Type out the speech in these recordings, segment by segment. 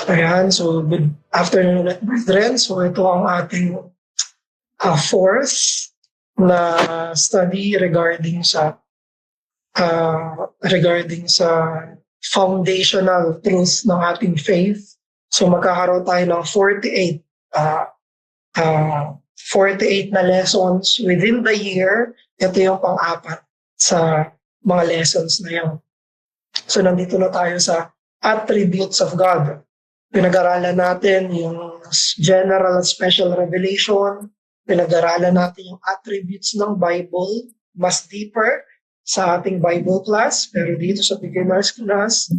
Ayan, so good afternoon ulit, brethren. So ito ang ating fourth na study regarding sa foundational truths ng ating faith. So magkakaroon tayo ng 48 na lessons within the year. Ito yung pang-apat sa mga lessons na yan. So nandito na tayo sa attributes of God. Pinag-aralan natin yung general and special revelation. Pinag-aralan natin yung attributes ng Bible, mas deeper sa ating Bible class. Pero dito sa beginner's class,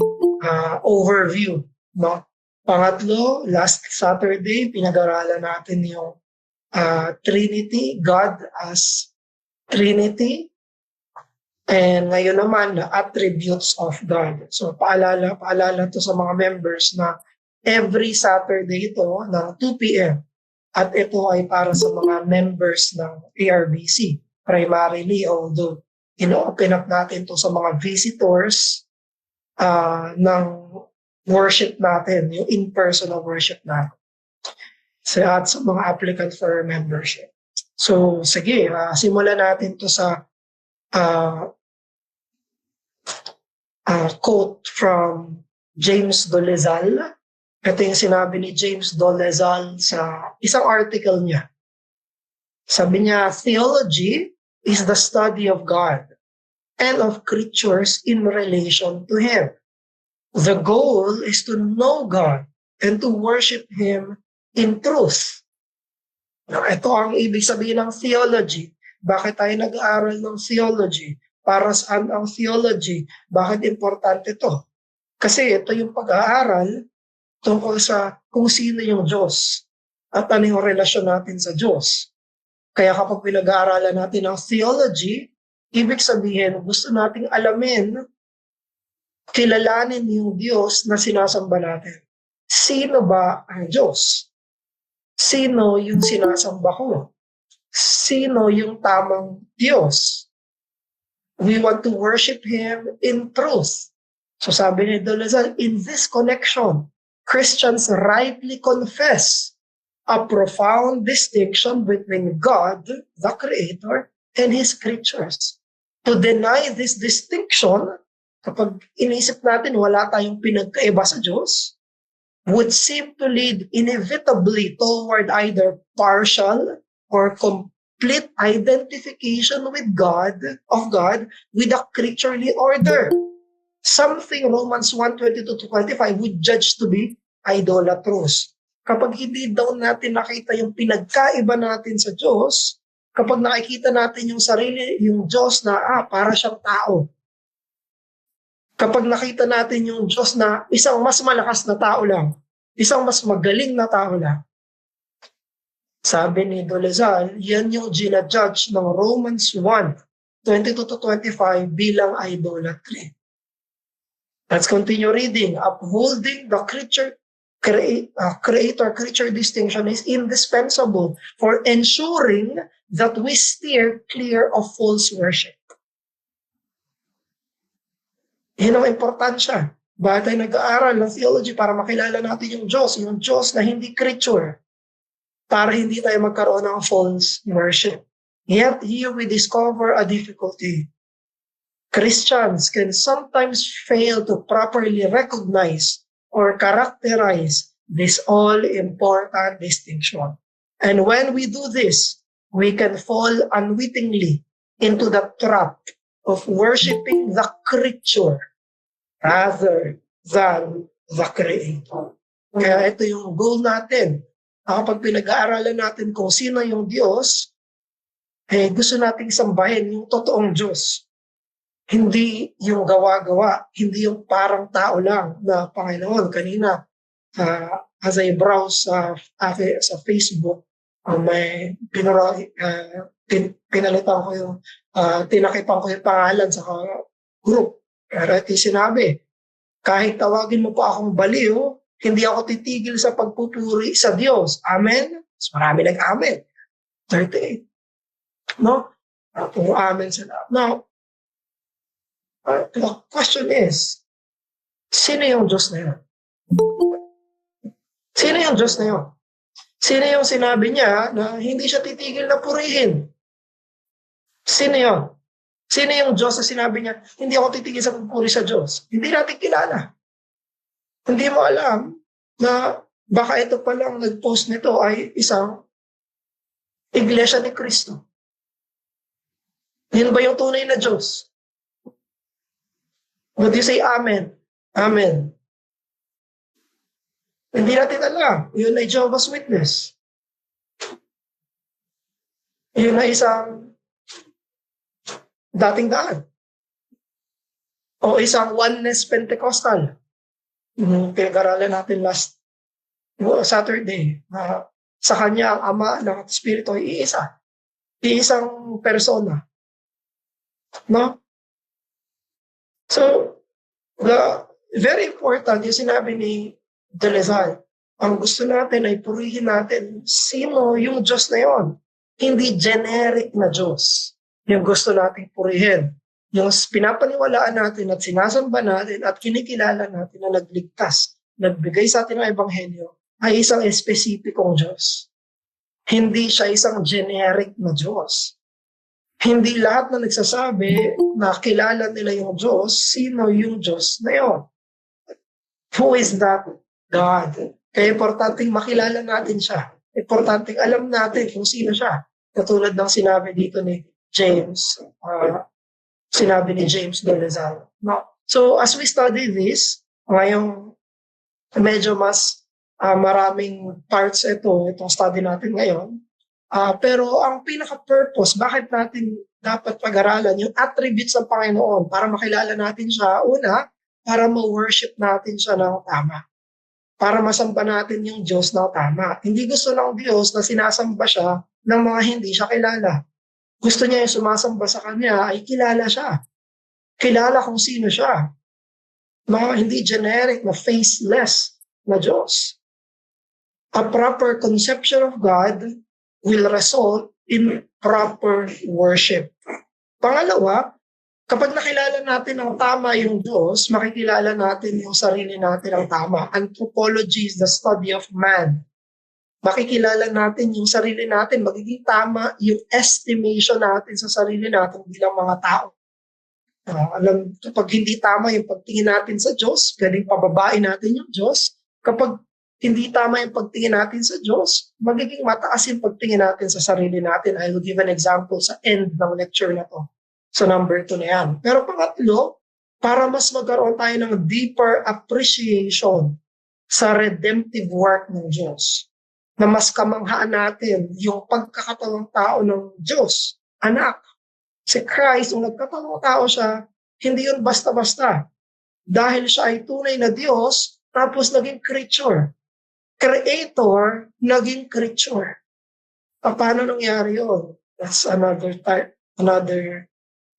overview. No? Pangatlo, last Saturday, pinag-aralan natin yung Trinity, God as Trinity. And ngayon naman, the attributes of God. So paalala to sa mga members na every Saturday ito ng 2 p.m. At ito ay para sa mga members ng ARBC. Primarily, although ino-open up natin to sa mga visitors ng worship natin, yung in-person worship natin. At sa mga applicant for membership. So, sige, simulan natin to sa quote from James Dolezal. Ito yung sinabi ni James Dolezal sa isang article niya. Sabi niya, theology is the study of God and of creatures in relation to Him. The goal is to know God and to worship Him in truth. Now, ito ang ibig sabihin ng theology. Bakit tayo nag-aaral ng theology? Para saan ang theology? Bakit importante ito? Kasi ito yung pag-aaral tungkol sa kung sino yung Diyos at ano yung relasyon natin sa Diyos. Kaya kapag pinag-aaralan natin ang theology, ibig sabihin, gusto nating alamin, kilalanin yung Diyos na sinasamba natin. Sino ba ang Diyos? Sino yung sinasamba ko? Sino yung tamang Diyos? We want to worship Him in truth. So sabi ni Dolezal, in this connection, Christians rightly confess a profound distinction between God, the Creator, and His creatures. To deny this distinction, kapag inisip natin wala tayong pinagkaiba sa Diyos, would seem to lead inevitably toward either partial or complete identification with God, with a creaturely order. Something Romans 1:22-25 would judge to be idolatrous. Kapag hindi daw natin nakita yung pinagkaiba natin sa Diyos, kapag nakikita natin yung sarili, yung Diyos na para siyang tao. Kapag nakita natin yung Diyos na isang mas malakas na tao lang, isang mas magaling na tao lang, sabi ni Dolezal, yan yung ginajudge ng Romans 1:22-25 bilang idolatry. Let's continue reading. Upholding the creator-creature distinction is indispensable for ensuring that we steer clear of false worship. Yan ang importansya. Bakit tayo nag-aaral ng theology? Para makilala natin yung Diyos na hindi creature. Para hindi tayo magkaroon ng false worship. Yet here we discover a difficulty. Christians can sometimes fail to properly recognize or characterize this all-important distinction. And when we do this, we can fall unwittingly into the trap of worshiping the creature rather than the Creator. Kaya ito yung goal natin. Kapag pinag-aaralan natin kung sino yung Diyos, gusto nating sambahin yung totoong Diyos. Hindi yung gawa-gawa, hindi yung parang tao lang na Panginoon. Kanina, as I browse sa Facebook, may pinalitan ko yung, tinakipan ko yung pangalan sa group. Pero ito sinabi, kahit tawagin mo pa akong baliw, hindi ako titigil sa pagpupuri sa Diyos. Amen? Mas marami nag-amen. 38. No? Puro amen sila. Now, the question is, sino yung Diyos na yun? Sino yung Diyos na yun? Sino yung sinabi niya na hindi siya titigil na purihin? Sino yun? Sino yung Diyos na sinabi niya, hindi ako titigil sa pagpuri sa Diyos? Hindi natin kilala. Hindi mo alam na baka ito palang nag-post nito ay isang Iglesia ni Cristo. Yun ba yung tunay na Diyos? Would you say Amen? Amen. Hindi natin alam. Yun ay Jehovah's Witness. Yun ay isang dating daan. O isang oneness Pentecostal. Pinag-aralan natin last Saturday na sa kanya ang Ama ng Espiritu ay iisa. Iisang persona. No? So, very important yung sinabi ni Delezal. Ang gusto natin ay purihin natin sino yung Diyos na yon. Hindi generic na Diyos. Yung gusto nating purihin. Yung pinapaniwalaan natin at sinasamba natin at kinikilala natin na nagligtas, nagbigay sa atin ng Ebanghelyo, ay isang espesipikong Diyos. Hindi siya isang generic na Diyos. Hindi lahat na nagsasabi na kilala nila yung Diyos, sino yung Diyos na yun. Who is that God? Kaya importanteng makilala natin siya. Importanteng alam natin kung sino siya. Katulad ng sinabi dito ni James, sinabi ni James de Lezal. No? So as we study this, ngayong medyo mas maraming parts itong study natin ngayon. Pero ang pinaka-purpose, bakit natin dapat pag-aralan yung attributes ng Panginoon para makilala natin siya, una, para ma-worship natin siya ng tama. Para masamba natin yung Diyos ng tama. Hindi gusto ng Diyos na sinasamba siya ng mga hindi siya kilala. Gusto niya yung sumasamba sa Kanya ay kilala siya. Kilala kung sino siya. Hindi generic na faceless na Diyos. A proper conception of God will result in proper worship. Pangalawa, kapag nakilala natin ang tama yung Diyos, makikilala natin yung sarili natin ang tama. Anthropology is the study of man. Makikilala natin yung sarili natin, magiging tama yung estimation natin sa sarili natin bilang mga tao. Kapag hindi tama yung pagtingin natin sa Diyos, pwedeng pababain natin yung Diyos. Kapag hindi tama yung pagtingin natin sa Diyos, magiging mataas yung pagtingin natin sa sarili natin. I will give an example sa end ng lecture na to. So number 2 na yan. Pero pangatlo, para mas magkaroon tayo ng deeper appreciation sa redemptive work ng Diyos, na mas kamanghaan natin yung pagkakatawang tao ng Diyos, anak. Si Christ, kung nagkatawang tao siya, hindi yun basta-basta. Dahil siya ay tunay na Diyos, tapos naging creature. Creator, naging creature. Paano nangyari yun? That's another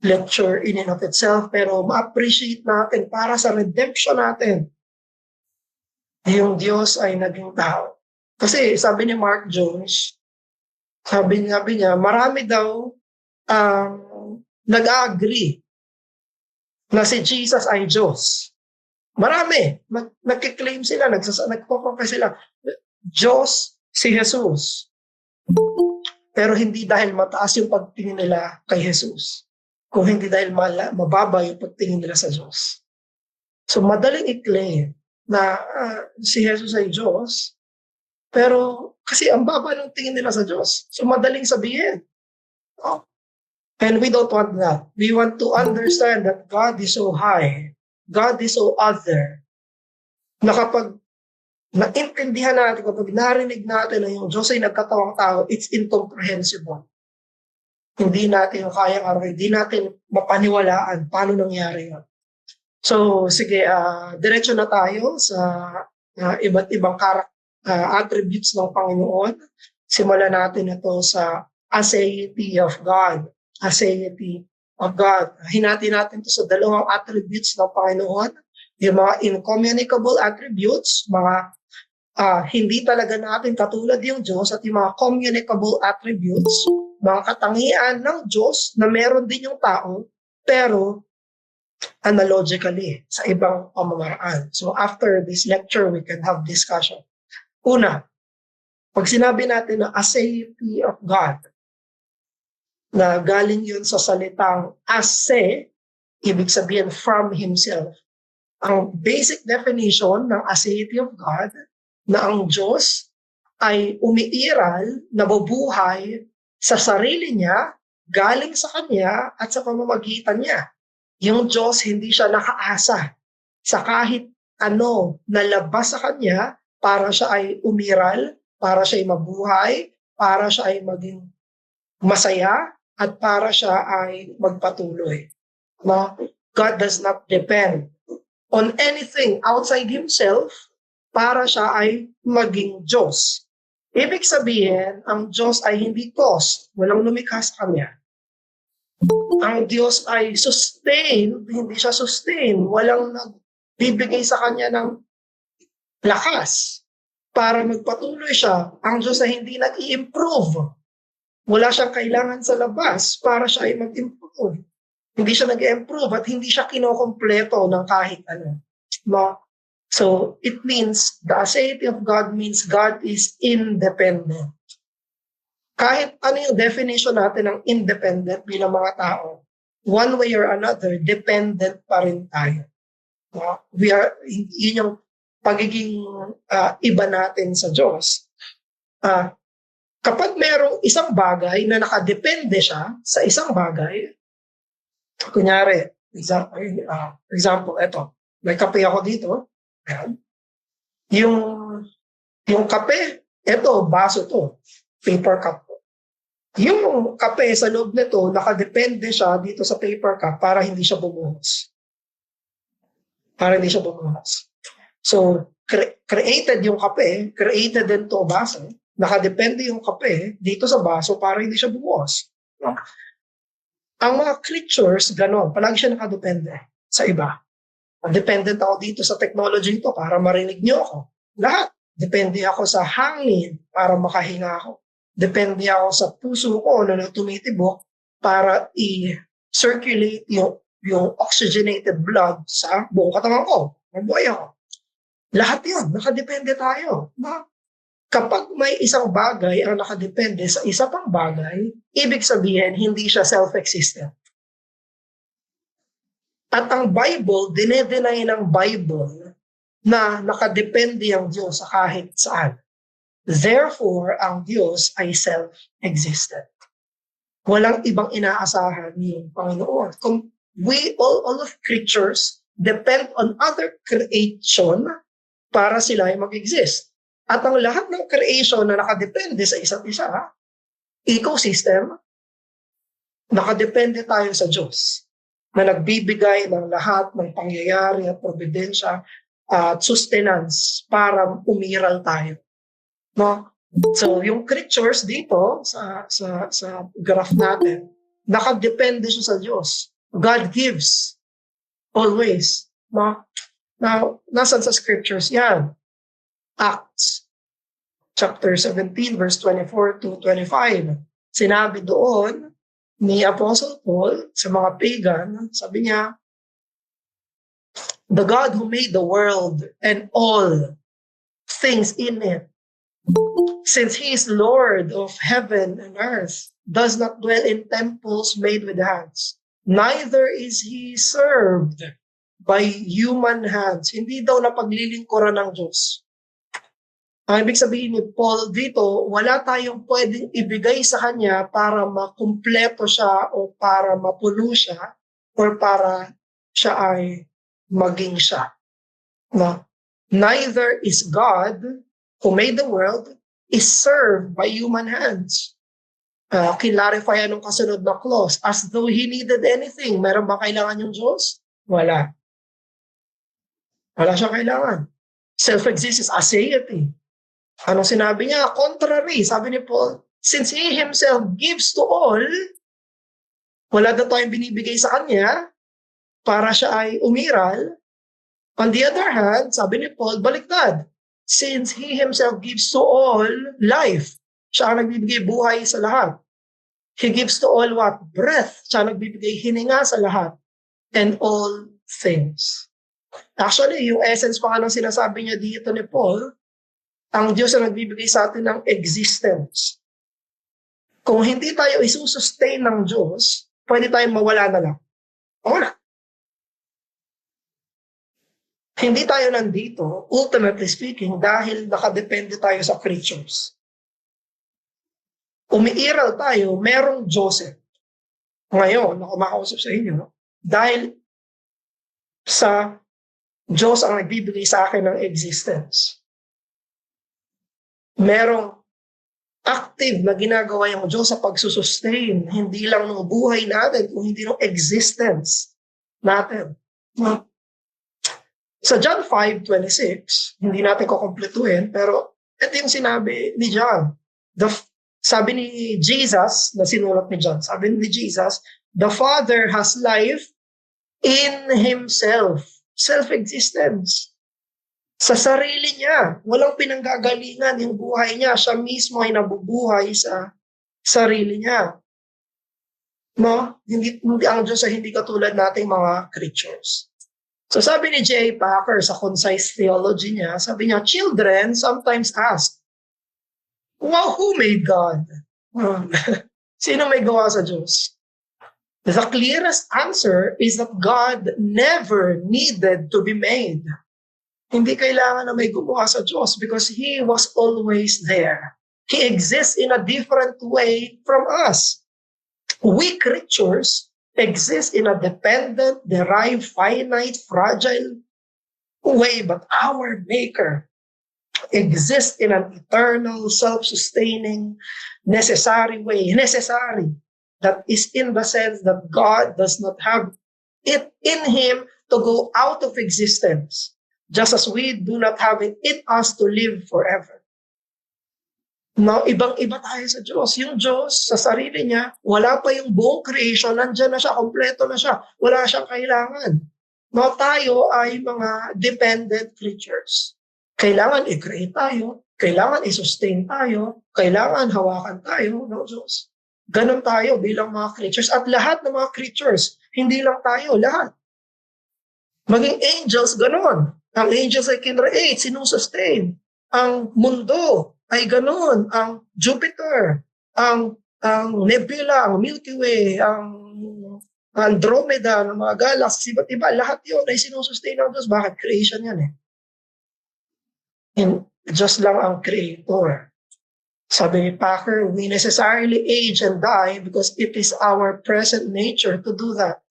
lecture in and of itself. Pero ma-appreciate natin para sa redemption natin. Yung Diyos ay naging tao. Kasi sabi ni Mark Jones, sabi niya, marami daw nag-agree na si Jesus ay Diyos. Marami. Nagkiklaim sila, nagpo-confess sila. Diyos si Jesus. Pero hindi dahil mataas yung pagtingin nila kay Jesus. Kung hindi dahil mababa yung pagtingin nila sa Diyos. So madaling i-claim na si Jesus ay Diyos, pero kasi ang baba ng tingin nila sa Diyos. So madaling sabihin. Oh. And we don't want that. We want to understand that God is so high. God is so other. Na kapag naintindihan natin, kapag narinig natin na yung Diyos ay nagkatawang tao, it's incomprehensible. Hindi natin kayang araw, hindi natin mapaniwalaan paano nangyari yun. So, sige, diretso na tayo sa iba't ibang attributes ng Panginoon. Simulan natin ito sa aseity of God. Aseity of God. Hinati natin ito sa dalawang attributes ng Panginoon. Yung mga incommunicable attributes, mga hindi talaga natin katulad yung Diyos, at yung mga communicable attributes, mga katangian ng Diyos na meron din yung tao, pero analogically sa ibang pamamaraan. So after this lecture, we can have discussion. Una, pag sinabi natin na aseity of God, na galing yun sa salitang ase, ibig sabihin from Himself. Ang basic definition ng aseity of God, na ang Diyos ay umiiral, nabubuhay sa sarili niya, galing sa Kanya at sa pamamagitan niya. Yung Diyos hindi siya nakaasa sa kahit ano na labas sa Kanya para siya ay umiral, para siya ay mabuhay, para siya ay maging masaya, at para siya ay magpatuloy. No? God does not depend on anything outside Himself para siya ay maging Diyos. Ibig sabihin, ang Diyos ay hindi cost, walang lumikha sa Kanya. Ang Diyos ay sustain, hindi siya sustain, walang nagbibigay sa Kanya ng lakas para magpatuloy siya. Ang Diyos ay hindi nag-i-improve. Wala siyang kailangan sa labas para siya ay mag-improve. Hindi siya nag-improve at hindi siya kinokompleto ng kahit ano. No? So, it means, the aseity of God means God is independent. Kahit ano yung definition natin ng independent bilang mga tao, one way or another, dependent pa rin tayo. No? Yun yung pagiging iba natin sa Diyos. Kapag merong isang bagay na nakadepende siya sa isang bagay, kunyari, example, eto, may kape ako dito. Ayan. Yung kape, eto, baso to, paper cup to. Yung kape sa loob nito, nakadepende siya dito sa paper cup para hindi siya bumuhos. So, created yung kape, created din to baso, nakadepende yung kape dito sa baso para hindi siya bumuhos. No? Ang mga creatures, ganon, palagi siya nakadepende sa iba. Dependent ako dito sa technology ito para marinig niyo ako. Lahat. Depende ako sa hangin para makahinga ako. Depende ako sa puso ko na tumitibok para i-circulate yung oxygenated blood sa buong katawan ko. Mabuhay ako. Lahat yun, nakadepende tayo. Kapag may isang bagay ang nakadepende sa isa pang bagay, ibig sabihin hindi siya self-existent. At ang Bible, dinedenay ng Bible na nakadepende ang Diyos sa kahit saan. Therefore, ang Diyos ay self-existent. Walang ibang inaasahan yung Panginoon. Kung all of creatures depend on other creation para sila ay mag-exist. At ang lahat ng creation na nakadepende sa isa't isa, ecosystem, nakadepende tayo sa Diyos na nagbibigay ng lahat ng pangyayari at providensya at sustenance para umiral tayo. No? So, yung creatures dito sa graph natin, nakadepende siya sa Diyos. God gives always. No? Now, nasan sa scriptures yan? Acts chapter 17 verse 24 to 25. Sinabi doon ni Apostle Paul sa mga pagan, sabi niya, the God who made the world and all things in it, since He is Lord of heaven and earth, does not dwell in temples made with hands, neither is He served by human hands. Hindi daw napaglilingkuran ng Diyos. Ang ibig sabihin ni Paul dito, wala tayong pwedeng ibigay sa Kanya para makumpleto siya o para mapuno siya or para siya ay maging siya. No? Neither is God, who made the world, is served by human hands. Clarify anong kasunod na clause. As though He needed anything. Meron ba kailangan yung Diyos? Wala. Wala siya kailangan. Self-existence, aseity. Anong sinabi niya? Contrary, sabi ni Paul, since He Himself gives to all, wala na tayong binibigay sa Kanya para siya ay umiral. On the other hand, sabi ni Paul, baliktad. Since He Himself gives to all life, siya ang nagbibigay buhay sa lahat. He gives to all what? Breath. Siya ang nagbibigay hininga sa lahat. And all things. Actually, yung essence pa nga ng sinasabi niya dito ni Paul, Ang Diyos ang nagbibigay sa atin ng existence. Kung hindi tayo isusustain ng Diyos, pwede tayong mawala na lang. Wala. Hindi tayo nandito, ultimately speaking, dahil nakadepende tayo sa creatures. Umiiral tayo, merong Joseph. Ngayon, na kumakausap sa inyo, dahil sa Diyos ang nagbibigay sa akin ng existence. Merong active na ginagawa yung Diyos sa pagsusustain, hindi lang ng buhay natin, kung hindi ng existence natin. Sa John 5:26, hindi natin kukumpletuhin, pero ito yung sinabi ni John. Sabi ni Jesus, na sinulat ni John, sabi ni Jesus, the Father has life in Himself. Self-existence. Sa sarili niya. Walang pinanggagalingan yung buhay niya. Siya mismo ay nabubuhay sa sarili niya. No? Hindi ang Diyos ay hindi katulad nating mga creatures. So sabi ni J. Packer sa Concise Theology niya, sabi niya, children sometimes ask, wow, who made God? Sino may gawa sa Diyos? The clearest answer is that God never needed to be made. Hindi kailangan na may gumawa sa Diyos because He was always there. He exists in a different way from us. We creatures exist in a dependent, derived, finite, fragile way, but our Maker exists in an eternal, self-sustaining, necessary way. Necessary. That is in the sense that God does not have it in Him to go out of existence, just as we do not have it in us to live forever. No, ibang-iba tayo sa Diyos. Yung Diyos, sa sarili niya, wala pa yung buong creation, nandyan na siya, kompleto na siya, wala siyang kailangan. No, tayo ay mga dependent creatures. Kailangan i-create tayo, kailangan i-sustain tayo, kailangan hawakan tayo ng Diyos. Ganon tayo bilang mga creatures. At lahat ng mga creatures, hindi lang tayo, lahat. Maging angels, ganon. Ang angels ay kinreate, sinusustain. Ang mundo ay ganon. Ang Jupiter, ang nebula, ang Milky Way, ang Andromeda, ng mga galaxies, iba't iba, lahat yun ay sinusustain ng Diyos. Bakit? Creation yan eh. And Diyos lang ang creator. Sabi ni Packer, we necessarily age and die because it is our present nature to do that.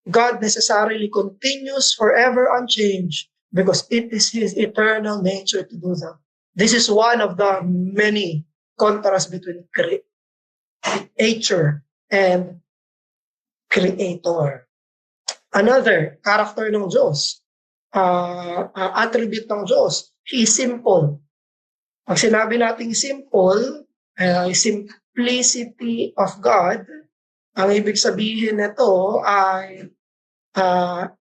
God necessarily continues forever unchanged because it is His eternal nature to do that. This is one of the many contrasts between creature and creator. Another character ng Diyos, attribute ng Diyos, He is simple. Pag sinabi nating simple, simplicity of God, ang ibig sabihin nito ay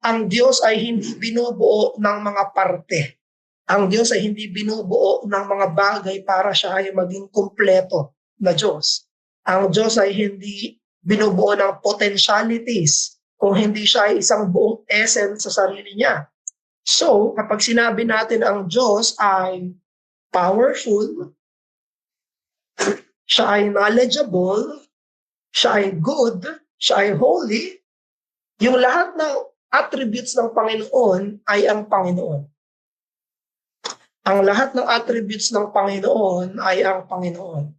ang Diyos ay hindi binubuo ng mga parte. Ang Diyos ay hindi binubuo ng mga bagay para siya ay maging kumpleto na Diyos. Ang Diyos ay hindi binubuo ng potentialities kung hindi siya ay isang buong essence sa sarili niya. So, kapag sinabi natin ang Diyos ay powerful, siya ay knowledgeable, siya ay good, siya ay holy, yung lahat ng attributes ng Panginoon ay ang Panginoon. Ang lahat ng attributes ng Panginoon ay ang Panginoon.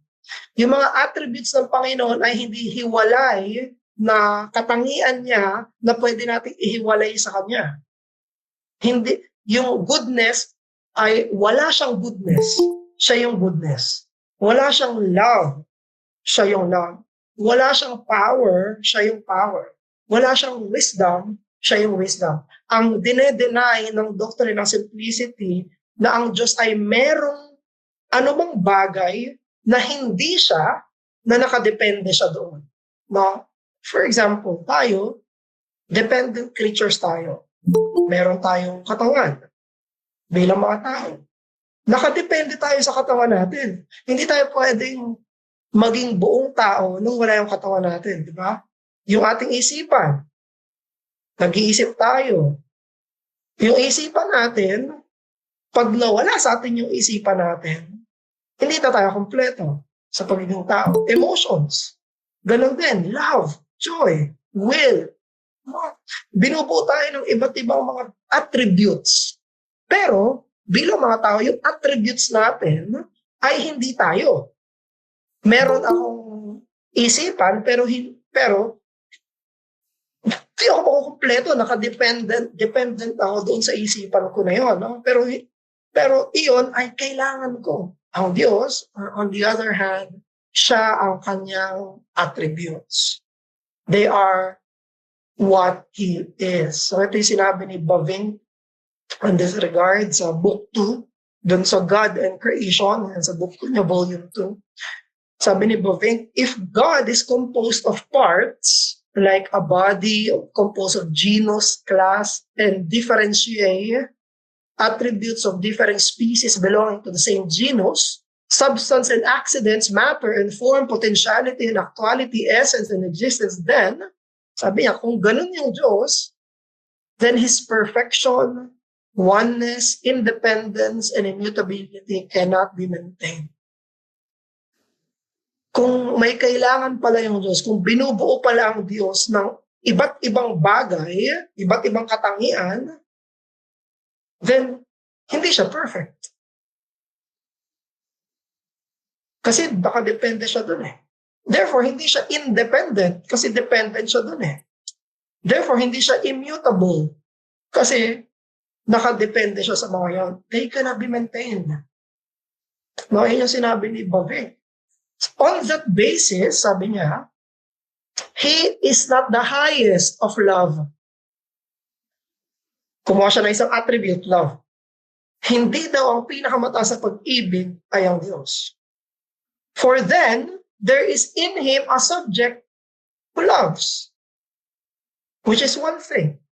Yung mga attributes ng Panginoon ay hindi hiwalay na katangian niya na pwede nating ihiwalay sa Kanya. Hindi, yung goodness ay wala siyang goodness, siya yung goodness. Wala siyang love, siya yung love. Wala siyang power, siya yung power. Wala siyang wisdom, siya yung wisdom. Ang dinedenay ng doctrine ng simplicity na ang Diyos ay merong anumang bagay na hindi siya, na nakadepende siya doon. No? For example, tayo, dependent creatures tayo. Meron tayong katawan bilang mga tao. Nakadepende tayo sa katawan natin. Hindi tayo pwedeng maging buong tao nung wala yung katawan natin, di ba? Yung ating isipan, nag-iisip tayo. Yung isipan natin Pag nawala sa atin yung isipan natin, hindi na tayo kompleto sa pagiging tao. Emotions, ganun din, love, joy, will. Binubuo tayo ng iba't ibang mga attributes. Pero, bilang mga tao, yung attributes natin ay hindi tayo. Meron akong isipan, pero hindi ako makukumpleto, dependent ako doon sa isipan ko na yun. No? Pero iyon ay kailangan ko. Ang Diyos, on the other hand, siya ang kanyang attributes. They are what He is. So ito yung sinabi ni Bavinck in this regard sa book 2, dun sa God and Creation, sa book 2 niya, volume 2. Sabi ni Bavinck, if God is composed of parts, like a body composed of genus, class, and differentiae, attributes of different species belonging to the same genus, substance and accidents, matter and form, potentiality and actuality, essence and existence, then, sabi niya, kung ganun yung Diyos, then His perfection, oneness, independence, and immutability cannot be maintained. Kung may kailangan pala yung Diyos, kung binubuo pala ang Diyos ng iba't ibang bagay, iba't ibang katangian, then hindi siya perfect. Kasi baka depende siya dun eh. Therefore, hindi siya independent kasi dependent siya dun eh. Therefore, hindi siya immutable kasi nakadepende siya sa mga yan. They cannot be maintained. No, yun yung sinabi ni Bavinck. On that basis, sabi niya, He is not the highest of love. Kumuha siya ng isang attribute, love. Hindi daw ang pinakamataas sa pag-ibig ay ang Diyos. For then, there is in Him a subject who loves, which is one thing.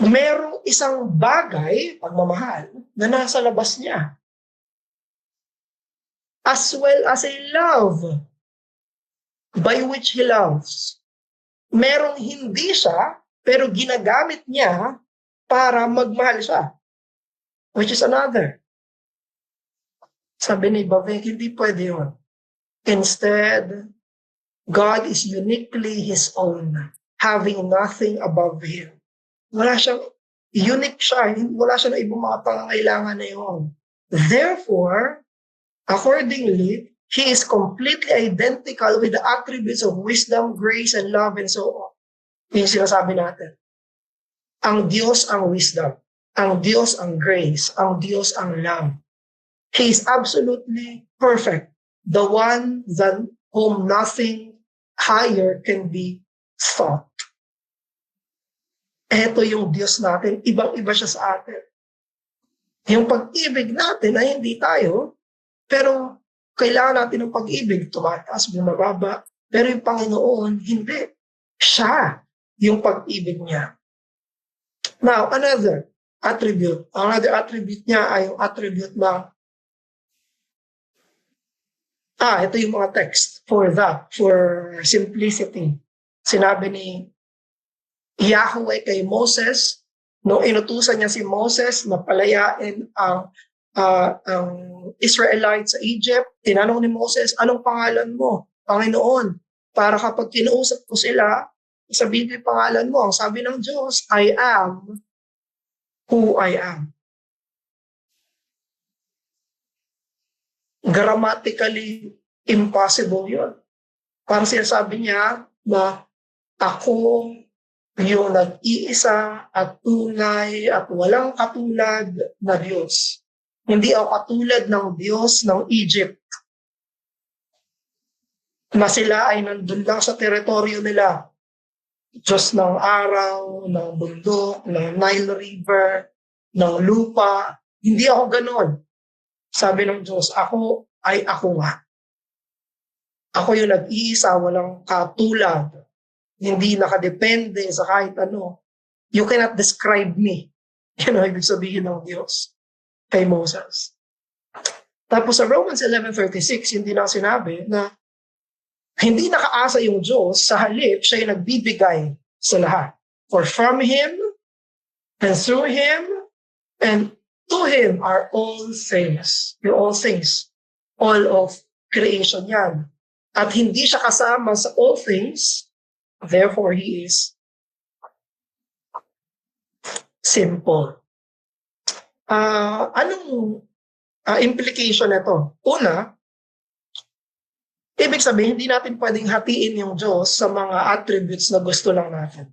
Merong isang bagay, pagmamahal, na nasa labas niya. As well as a love by which He loves. Merong hindi siya, pero ginagamit niya para magmahal siya. Which is another. Sabi ni Bavinck, hindi pwede yun. Instead, God is uniquely His own, having nothing above Him. Wala siyang, unique siya, wala siya na ibang mga pangangailangan na yun. Therefore, accordingly, He is completely identical with the attributes of wisdom, grace, and love, and so on. Yung sinasabi natin. Ang Diyos ang wisdom. Ang Diyos ang grace. Ang Diyos ang love. He is absolutely perfect. The one than whom nothing higher can be thought. Ito yung Diyos natin. Ibang-iba siya sa atin. Yung pag-ibig natin ay hindi tayo, pero kailangan natin ng pag-ibig. Tumataas, bumababa. Pero yung Panginoon, hindi. Siya yung pag-ibig niya. Now, another attribute. Another attribute niya ay yung attribute na ito yung mga text for that, for simplicity. Sinabi ni Yahweh kay Moses, nung inutusan niya si Moses na palayain ang Israelites sa Egypt, tinanong ni Moses, anong pangalan mo, Panginoon? Para kapag kinuusap ko sila, sabihin ko yung pangalan mo. Ang sabi ng Diyos, I am who I am. Grammatically impossible yun. Parang sinasabi niya na ako yung nag-iisa at tunay at walang katulad na Diyos. Hindi ako katulad ng Diyos ng Egypt na sila ay nandun lang sa teritoryo nila. Diyos ng araw, ng bundok, ng Nile River, ng lupa. Hindi ako ganon. Sabi ng Diyos, ako ay ako nga. Ako yung nag-iisa, walang katulad. Hindi nakadepende sa kahit ano. You cannot describe me. Yan ang ibig sabihin ng Diyos kay Moses. Tapos sa Romans 11:36, hindi na sinabi na hindi nakaasa yung Diyos, sa halip, siya yung nagbibigay sa lahat. For from Him, and through Him, And to Him are all things. Yung all things. All of creation yan. At hindi siya kasama sa all things, therefore He is simple. Anong implication nito? Una, ibig sabihin, hindi natin pwedeng hatiin yung Diyos sa mga attributes na gusto lang natin.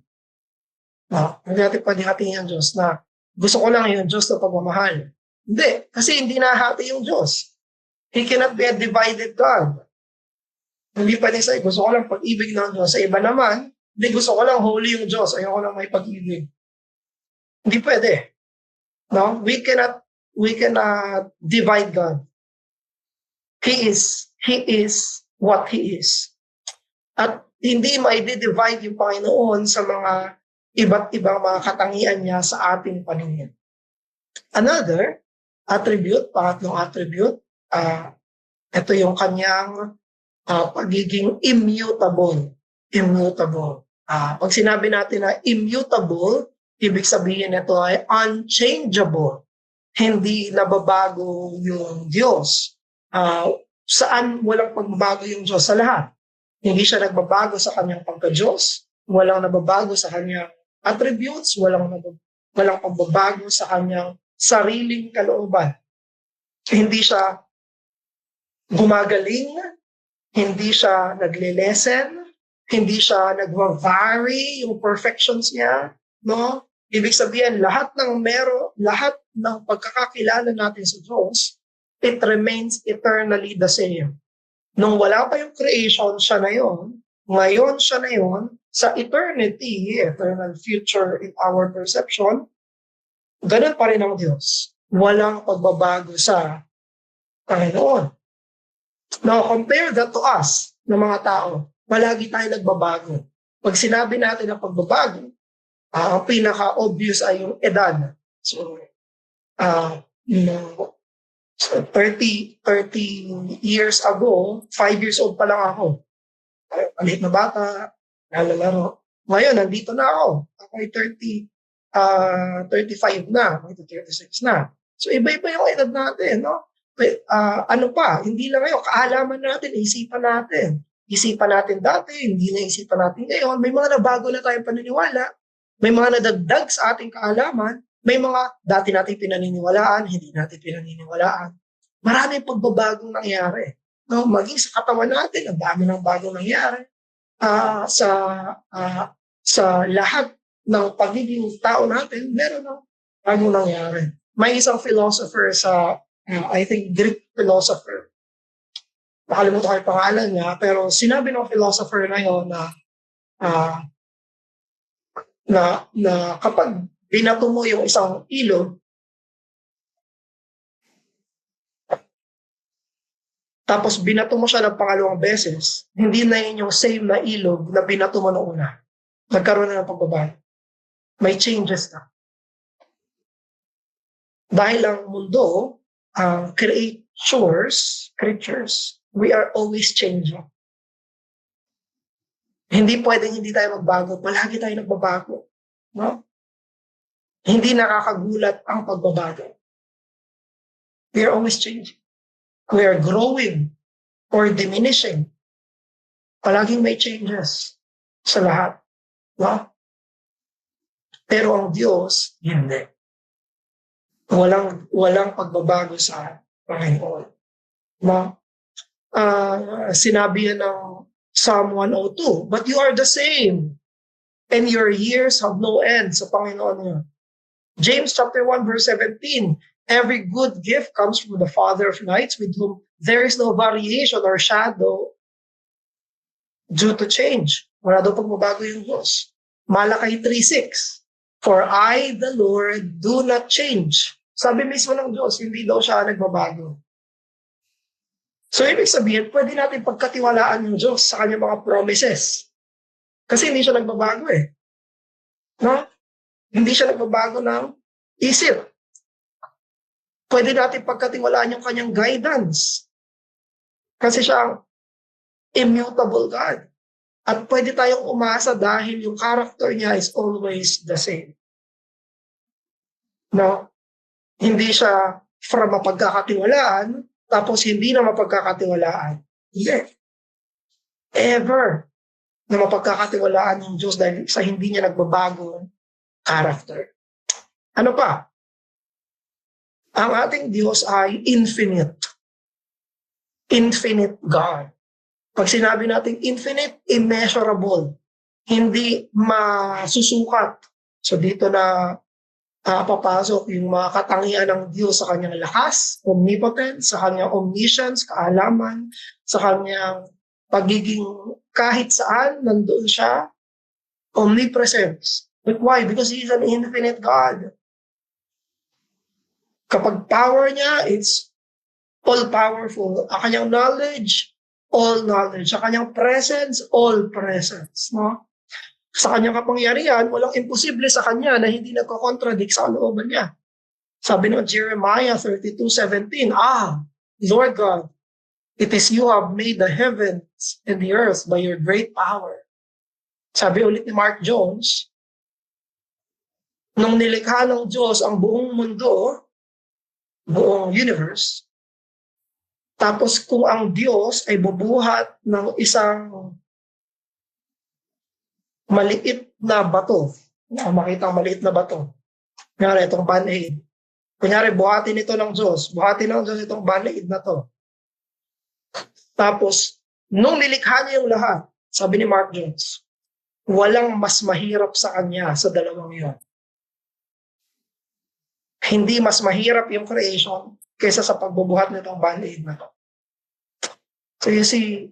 No? Hindi natin pwedeng hatiin yung Diyos na gusto ko lang yung Diyos na pagmamahal. Hindi, kasi hindi nahati yung Diyos. He cannot be a divided God. Hindi pwedeng sa gusto ko lang pag-ibig ng Diyos. Sa iba naman, hindi gusto ko lang holy yung Diyos. Ayoko lang may pag-ibig. Hindi pwede. No? We cannot divide God. He is what He is. At hindi mai-divide yung Panginoon sa mga iba't ibang mga katangian niya sa ating paningin. Another attribute, pangatlong attribute, ito yung kanyang pagiging immutable. Immutable. Pag sinabi natin na immutable, ibig sabihin nito ay unchangeable. Hindi nababago yung Diyos. Saan walang pagbabago yung Diyos? Sa lahat. Hindi siya nagbabago sa kanyang pagka-Diyos. Walang nababago sa kanyang attributes. Walang pagbabago sa kanyang sariling kalooban. Hindi siya gumagaling. Hindi siya nagle-lessen. Hindi siya nag-vary yung perfections niya. No? Ibig sabihin, lahat ng pagkakakilala natin sa Diyos, it remains eternally the same. Nung wala pa yung creation, siya na yun. Ngayon, siya na yun. Sa eternity, eternal future in our perception, ganun pa rin ang Diyos. Walang pagbabago sa Panginoon. Now, compare that to us, ng mga tao. Palagi tayo nagbabago. Pag sinabi natin ang pagbabago, ang pinaka-obvious ay yung edad. So, 30 years ago, 5 years old pa lang ako. Maliit na bata, nalalaro. Ngayon, nandito na ako. Ako ay 35 na, 36 na. So, iba-iba yung edad natin, no? Hindi lang ngayon, kaalaman natin, isipan natin. Isipan natin dati, hindi na isipan natin ngayon. May mga nabago na tayong paniniwala. May mga nadagdag sa ating kaalaman. May mga dati nating pinaniniwalaan, hindi natin pinaniniwalaan. Maraming pagbabagong nangyari. No, maging sa katawan natin, ang dami ng bagong nangyari. Sa lahat ng pagiging tao natin, meron ng bagong nangyari. May isang philosopher I think Greek philosopher. Nakalimutan ko yung pangalan niya, pero sinabi ng philosopher na yun na kapag binato mo yung isang ilog, tapos binato mo siya ng pangalawang beses, hindi na yun yung same na ilog na binato mo noong una. Nagkaroon na ng pagbabago. May changes na. Dahil ang mundo, creatures, we are always changing. Hindi pwedeng hindi tayo magbago. Palagi tayo nagbabago. No? Hindi nakakagulat ang pagbabago. We are always changing. We are growing or diminishing. Palaging may changes sa lahat. No? Pero ang Diyos, hindi. Walang pagbabago sa Panginoon. No? Sinabi yan ng Psalm 102, but you are the same, and your years have no end sa Panginoon niyo. James chapter 1 verse 17, every good gift comes from the Father of lights, with whom there is no variation or shadow due to change. Wala daw pagbabago yung Diyos. Malakay 3:6, for I, the Lord, do not change. Sabi mismo ng Diyos, hindi daw siya nagbabago. So, ibig sabihin, pwede natin pagkatiwalaan yung Diyos sa kanyang mga promises. Kasi hindi siya nagbabago eh. No? Hindi siya nagbabago ng isip. Pwede natin pagkatiwalaan yung kanyang guidance. Kasi siya ang immutable God. At pwede tayong umasa dahil yung character niya is always the same. No? Hindi siya from mapagkakatiwalaan, tapos hindi na mapagkakatiwalaan. Hindi. Ever na mapagkakatiwalaan ng Diyos dahil sa hindi niya nagbabagong character. Ano pa? Ang ating Diyos ay infinite. Infinite God. Pag sinabi natin infinite, immeasurable. Hindi masusukat. So dito na papasok yung mga katangian ng Diyos sa kanyang lakas, omnipotence, sa kanyang omniscience, kaalaman, sa kanyang pagiging kahit saan, nandoon siya, omnipresence. But why? Because He is an infinite God. Kapag power niya, it's all-powerful. Ang kanyang knowledge, all knowledge. Sa kanyang presence, all presence. No? Sa kanyang kapangyarihan, walang imposible sa kanya na hindi nagko-contradict sa kalooban niya. Sabi ng Jeremiah 32:17, Lord God, it is you have made the heavens and the earth by your great power. Sabi ulit ni Mark Jones, nung nilikha ng Diyos ang buong mundo, buong universe, tapos kung ang Diyos ay bubuhat ng isang maliit na bato, makita ang maliit na bato, kunyari itong band-aid, kunyari buhatin ito ng Diyos, buhatin ng Diyos itong band-aid na to. Tapos, nung nilikha niya yung lahat, sabi ni Mark Jones, walang mas mahirap sa kanya sa dalawang yun. Hindi mas mahirap yung creation kaysa sa pagbubuhat nitong band-aid na to. So you see,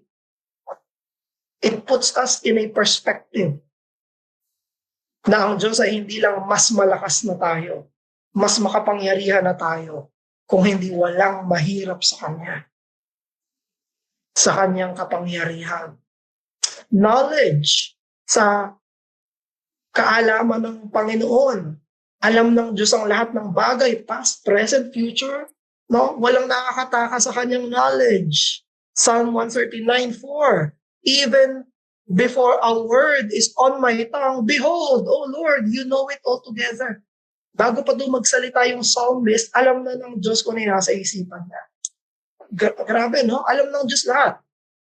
it puts us in a perspective na ang Diyos ay hindi lang mas malakas na tayo, mas makapangyarihan na tayo, kung hindi walang mahirap sa Kanya, sa Kanyang kapangyarihan. Knowledge sa kaalaman ng Panginoon. Alam ng Diyos ang lahat ng bagay, past, present, future. No? Walang nakakataka sa Kanyang knowledge. Psalm 139:4, even before a word is on my tongue, behold, O Lord, you know it all together. Bago pa doon magsalita yung psalmist, alam na ng Diyos kung ano nasa isipan niya. Grabe, no? Alam ng Diyos lahat.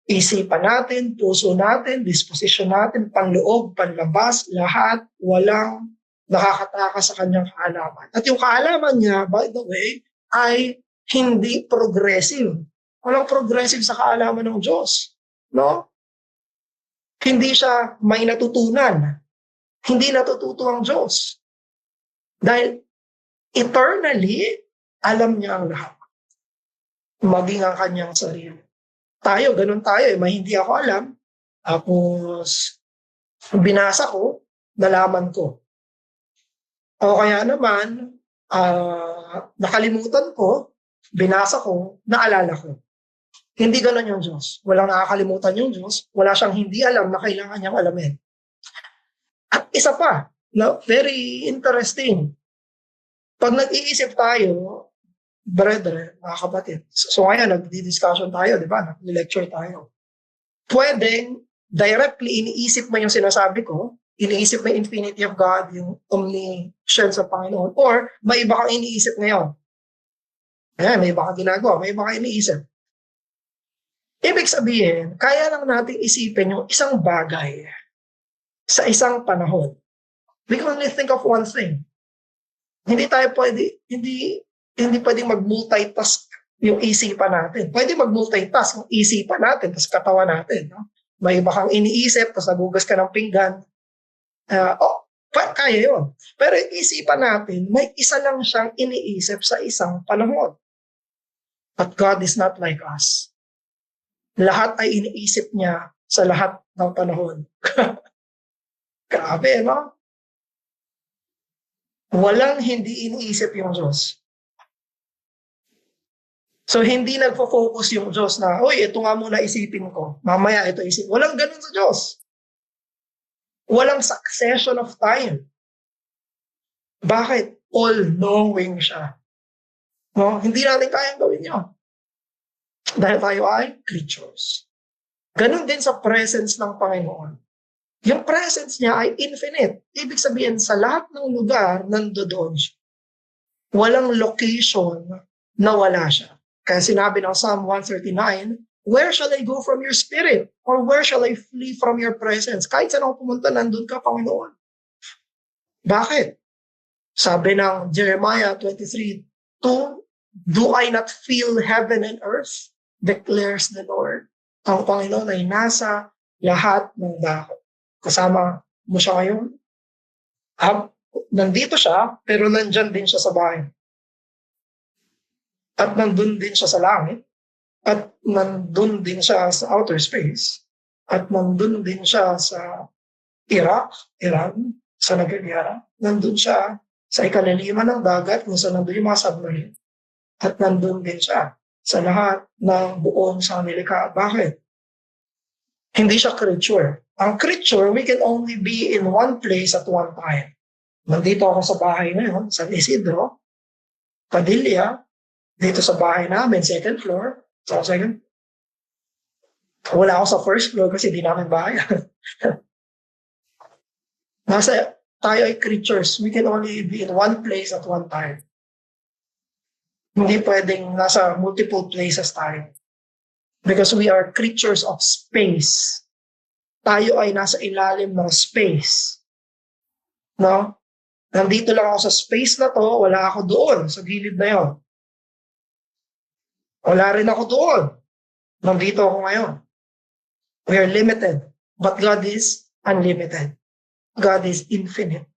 Isipan natin, puso natin, disposition natin, panloob, panlabas, lahat, walang nakakataka sa kanyang kaalaman. At yung kaalaman niya, by the way, ay hindi progressive. Walang progressive sa kaalaman ng Diyos. No? Hindi siya may natutunan. Hindi natututo ang Diyos. Dahil eternally, alam niya ang lahat. Maging ang kanyang sarili. Tayo, ganun tayo. May hindi ako alam. Tapos, binasa ko, nalaman ko. O kaya naman, nakalimutan ko, binasa ko, naalala ko. Hindi gano'n yung Diyos. Walang nakakalimutan yung Diyos. Wala siyang hindi alam na kailangan niyang alamin. At isa pa, very interesting. Pag nag-iisip tayo, brethren, mga kapatid, so ngayon, nag-discussion tayo, di ba? Nag-lecture tayo. Pwedeng directly iniisip mo yung sinasabi ko, iniisip mo yung infinity of God, yung omniscience sa Panginoon, or may iba kang iniisip ngayon. Ayan, may iba kang ginagawa, may iba kang iniisip. Ibig sabihin, kaya lang natin isipin yung isang bagay sa isang panahon. We can only think of one thing. Hindi pwedeng mag-multitask yung isipan natin. Pwede mag-multitask yung isipan natin, tapos katawan natin. No? May iba kang iniisip, tapos nagugas ka ng pinggan. Kaya yun. Pero yung isipan natin, may isa lang siyang iniisip sa isang panahon. But God is not like us. Lahat ay iniisip niya sa lahat ng panahon. Grabe, no? Walang hindi iniisip yung Diyos. So, hindi nagfo-focus yung Diyos na, uy, ito nga muna isipin ko. Mamaya ito isipin. Walang ganun sa Diyos. Walang succession of time. Bakit? All-knowing siya. No? Hindi natin kayang gawin yun. Dahil tayo ay creatures. Ganun din sa presence ng Panginoon. Yung presence niya ay infinite. Ibig sabihin, sa lahat ng lugar, nandoon siya. Walang location na wala siya. Kaya sinabi ng Psalm 139, where shall I go from your spirit? Or where shall I flee from your presence? Kahit saan ako pumunta, nandun ka, Panginoon. Bakit? Sabi ng Jeremiah 23:2, do I not feel heaven and earth? Declares the Lord. Ang Panginoon ay nasa lahat ng dako. Kasama mo siya ngayon. Nandito siya, pero nandyan din siya sa bahay. At nandun din siya sa langit. At nandun din siya sa outer space. At nandun din siya sa Iran, sa Nagagara. Nandun siya sa ikaliliman ng dagat kung saan nandun yung mga submarine. At nandun din siya sa lahat ng buong sanlilikha. Bakit? Hindi siya creature. Ang creature, we can only be in one place at one time. Nandito ako sa bahay ngayon, San Isidro, Padilla, dito sa bahay namin, second floor. So, second. Wala ako sa first floor kasi di namin bahay. Tayo ay creatures. We can only be in one place at one time. Hindi pwedeng nasa multiple places tayo. Because we are creatures of space. Tayo ay nasa ilalim ng space. No? Nandito lang ako sa space na to, wala ako doon, sa gilid na yon. Wala rin ako doon. Nandito ako ngayon. We are limited. But God is unlimited. God is infinite.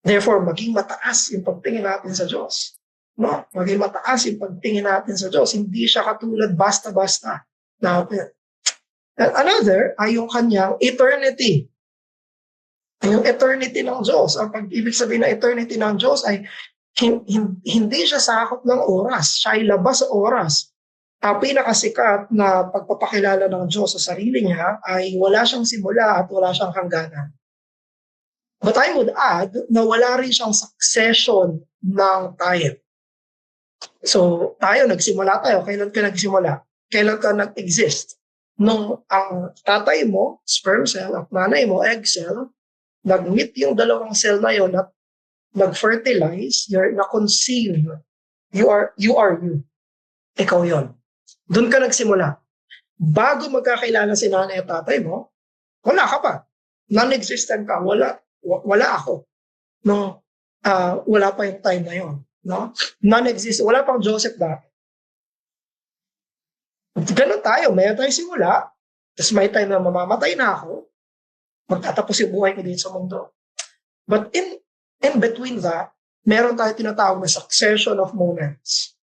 Therefore, maging mataas yung pagtingin natin sa Diyos. No? Maging mataas yung pagtingin natin sa Diyos. Hindi siya katulad basta-basta natin. And another ay yung kanyang eternity. Yung eternity ng Diyos. Ang pag-ibig sabihin ng eternity ng Diyos ay hindi siya sakop ng oras. Siya ay labas sa oras. Ang pinakasikat na pagpapakilala ng Diyos sa sarili niya ay wala siyang simula at wala siyang hangganan. But I would add na wala rin siyang succession ng time. So tayo, nagsimula tayo. Kailan ka nagsimula? Kailan ka nag-exist? Nung ang tatay mo, sperm cell, at nanay mo, egg cell, nag-meet yung dalawang cell na yon at nag-fertilize, na-conceive. You are you. Ikaw yon. Doon ka nagsimula. Bago magkakilala si nanay at tatay mo, wala ka pa. Non-existent ka. Wala ako. No, wala pa yung time na yon. No? Non-existent. Wala pang Joseph dati. Ganun tayo. Mayroon tayo simula. Tapos may time na mamamatay na ako. Magtatapos yung buhay ko dito sa mundo. But in between that, meron tayo tinatawag na succession of moments.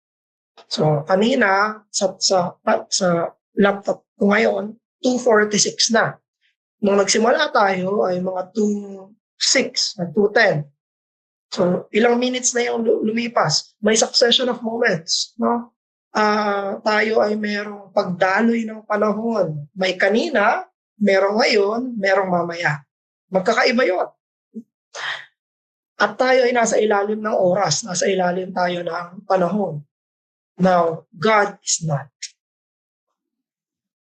So, kanina, sa laptop ko ngayon, 2:46 na. Nung nagsimula tayo ay mga 2:06, 2:10. So, ilang minutes na yung lumipas. May succession of moments. No? Tayo ay merong pagdaloy ng panahon. May kanina, merong ngayon, merong mamaya. Magkakaiba yun. At tayo ay nasa ilalim ng oras. Nasa ilalim tayo ng panahon. Now, God is not.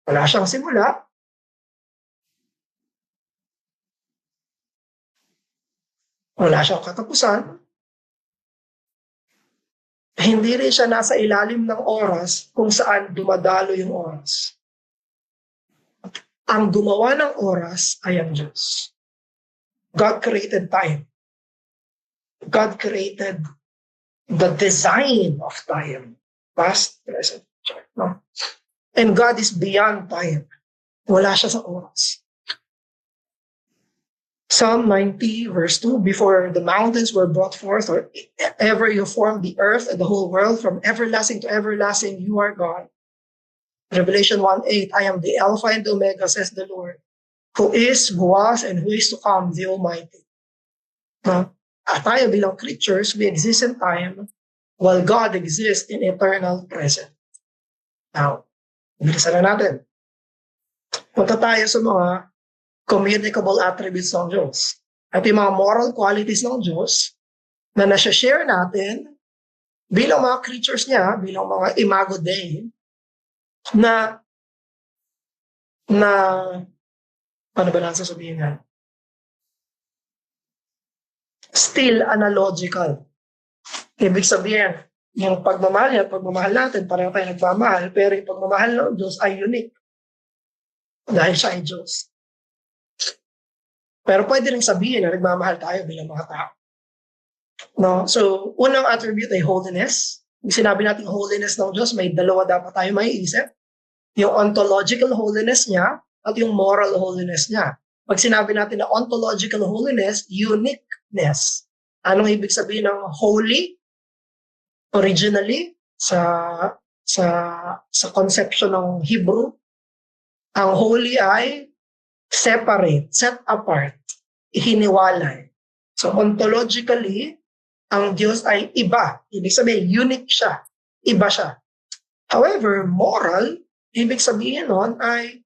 Wala siyang simula. Wala siyang katapusan. Hindi rin siya nasa ilalim ng oras kung saan dumadalo yung oras. Ang gumawa ng oras ay ang Diyos. God created time. God created the design of time. Past, present, future. No? And God is beyond time. Wala siya sa oras. Psalm 90 verse 2, before the mountains were brought forth, or ever you formed the earth and the whole world, from everlasting to everlasting, you are God. Revelation 1:8, I am the Alpha and the Omega, says the Lord, who is, who was, and who is to come, the Almighty. At tayo bilang creatures, we exist in time, while God exists in eternal present. Now, bilisan na natin. Punta tayo sa mga communicable attributes ng Diyos. At yung mga moral qualities ng Diyos na nasa-share natin bilang mga creatures niya, bilang mga imago Dei, na paano ba lang sasabihin nga? Still analogical. Ibig sabihin, yung pagmamahal niya, pagmamahal natin, pareho tayo nagmamahal, pero yung pagmamahal ng Diyos ay unique dahil siya ay Diyos. Pero pwede rin sabihin na nagmamahal tayo bilang mga tao. No? So, unang attribute ay holiness. Yung sinabi natin holiness ng Diyos, may dalawa dapat tayo maiisip. Yung ontological holiness niya at yung moral holiness niya. Pag sinabi natin na ontological holiness, uniqueness. Anong ibig sabihin ng holy? Originally, sa conception ng Hebrew, ang holy ay separate, set apart, hiniwalay. So ontologically, ang Diyos ay iba. Ibig sabihin, unique siya. Iba siya. However, moral, ibig sabihin nun ay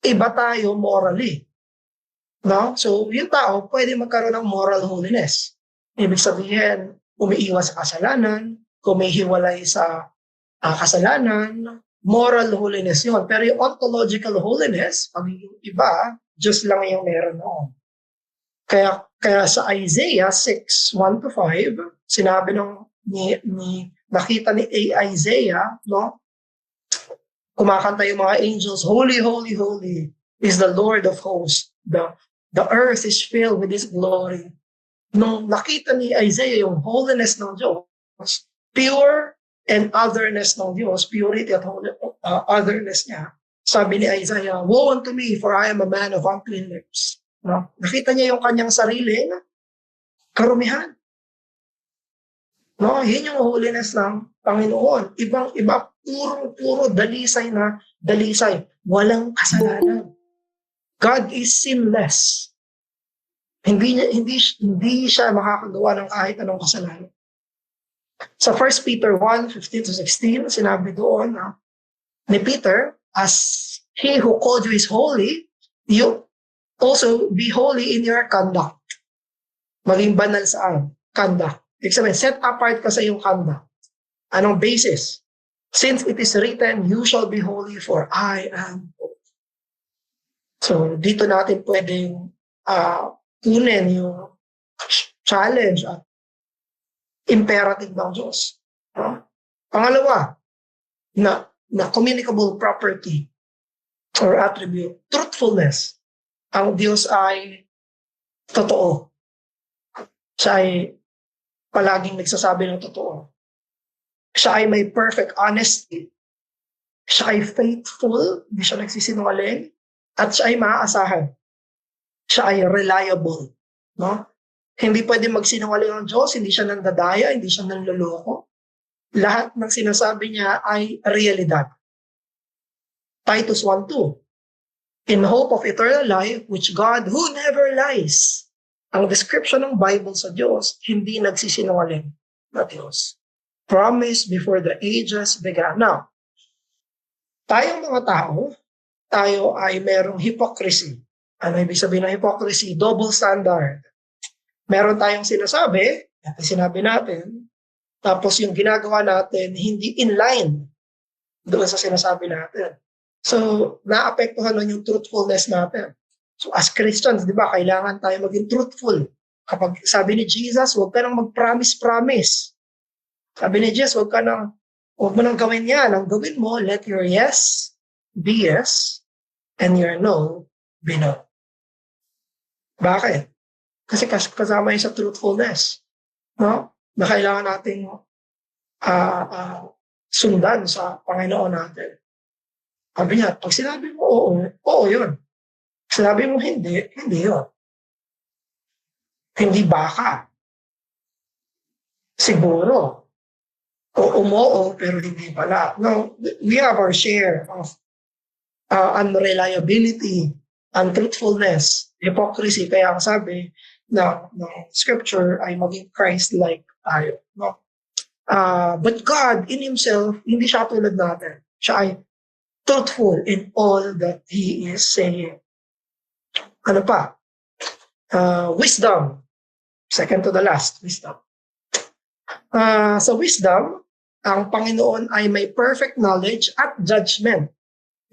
iba tayo morally. No? So, yung tao, pwede magkaroon ng moral holiness. Ibig sabihin, umiiwas sa kasalanan, kumihiwalay sa kasalanan, moral holiness yun. Pero yung ontological holiness, pagiging iba, Diyos lang yung meron noon. Kaya sa Isaiah 6, 1-5, sinabi nakita ni Isaiah, no? Kumakanta yung mga angels, Holy, holy, holy is the Lord of hosts. The earth is filled with His glory. Nung nakita ni Isaiah yung holiness ng Diyos, pure and otherness ng Diyos, purity at otherness niya, sabi ni Isaiah, woe unto me, for I am a man of unclean lips. No? Nakita niya yung kanyang sarili na karumihan. No? Yun yung holiness ng Panginoon. Ibang-iba, puro dalisay na dalisay. Walang kasalanan. God is sinless. Hindi siya makakagawa ng kahit anong kasalanan. Sa 1 Peter 1:15-16, sinabi doon ni Peter, as He who called you is holy, you also be holy in your conduct. Maging banal sa conduct. Ibig sabihin, set apart ka sa iyong conduct. Anong basis? Since it is written, you shall be holy for I am holy. So, dito natin pwedeng kunin yung challenge at imperative ng Diyos. Pangalawa, na communicable property or attribute, truthfulness. Ang Diyos ay totoo. Siya ay palaging nagsasabi ng totoo. Siya ay may perfect honesty. Siya ay faithful, hindi siya nagsisinungaling, at siya ay maaasahan. Siya ay reliable. No? Hindi pwede magsinungaling ang Diyos, hindi siya nandadaya, hindi siya nanloloko. Lahat ng sinasabi niya ay realidad. Titus 1:2. In hope of eternal life, which God who never lies. Ang description ng Bible sa Diyos, hindi nagsisinungaling na Diyos. Promise before the ages began. Now, tayong mga tao, tayo ay merong hypocrisy. Ano ibig sabihin ng hypocrisy? Double standard. Meron tayong sinasabi, sinabi natin, tapos yung ginagawa natin, hindi in line doon sa sinasabi natin. So, naapektuhan nun yung truthfulness natin. So, as Christians, di ba, kailangan tayo maging truthful. Kapag sabi ni Jesus, huwag ka nang mag-promise. Sabi ni Jesus, huwag mo nang gawin yan. Ang gawin mo, let your yes be yes, and your no be no. Bakit? Kasi kasama yun sa truthfulness. No? Na kailangan nating sundan sa Panginoon natin. Sabi niya, pag sinabi mo oo, oo yun. Sinabi mo hindi, hindi yun. Hindi baka. Siguro. O umoo, pero hindi pala. No, we have our share of unreliability, untruthfulness, hypocrisy. Kaya ang sabi ng scripture ay maging Christ-like tayo. No? But God in Himself, hindi siya tulad natin. Siya ay truthful in all that He is saying. Ano pa? Wisdom. Second to the last, wisdom. Sa wisdom, ang Panginoon ay may perfect knowledge at judgment.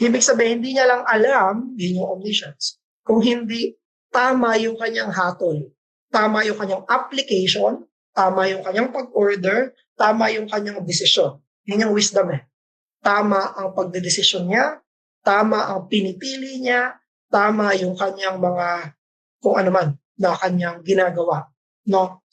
Ibig sabihin, hindi niya lang alam, yun yung omniscience, kung hindi tama yung kanyang hatol, tama yung kanyang application, Tama yung kanyang pag-order, tama yung kanyang desisyon. Yun yung wisdom eh. Tama ang pagdedesisyon niya, tama ang pinipili niya, tama yung kanyang mga kung ano man na kanyang ginagawa. No?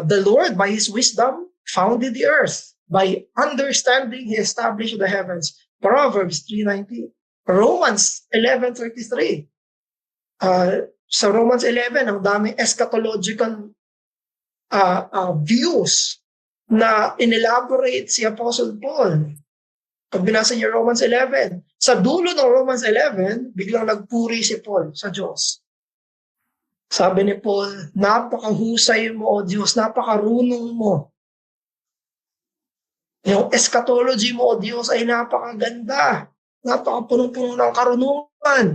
The Lord, by His wisdom, founded the earth. By understanding, He established the heavens. Proverbs 3:19. Romans 11:33. Sa Romans 11, ang daming eschatological views na inelaborate si Apostle Paul. Pag binasa niyo Romans 11, sa dulo ng Romans 11, biglang nagpuri si Paul sa Diyos. Sabi ni Paul, napakahusay mo, O Diyos, napakarunong mo. Yung eschatology mo, O Diyos, ay napakaganda. Napakapunong-puno ng karunungan.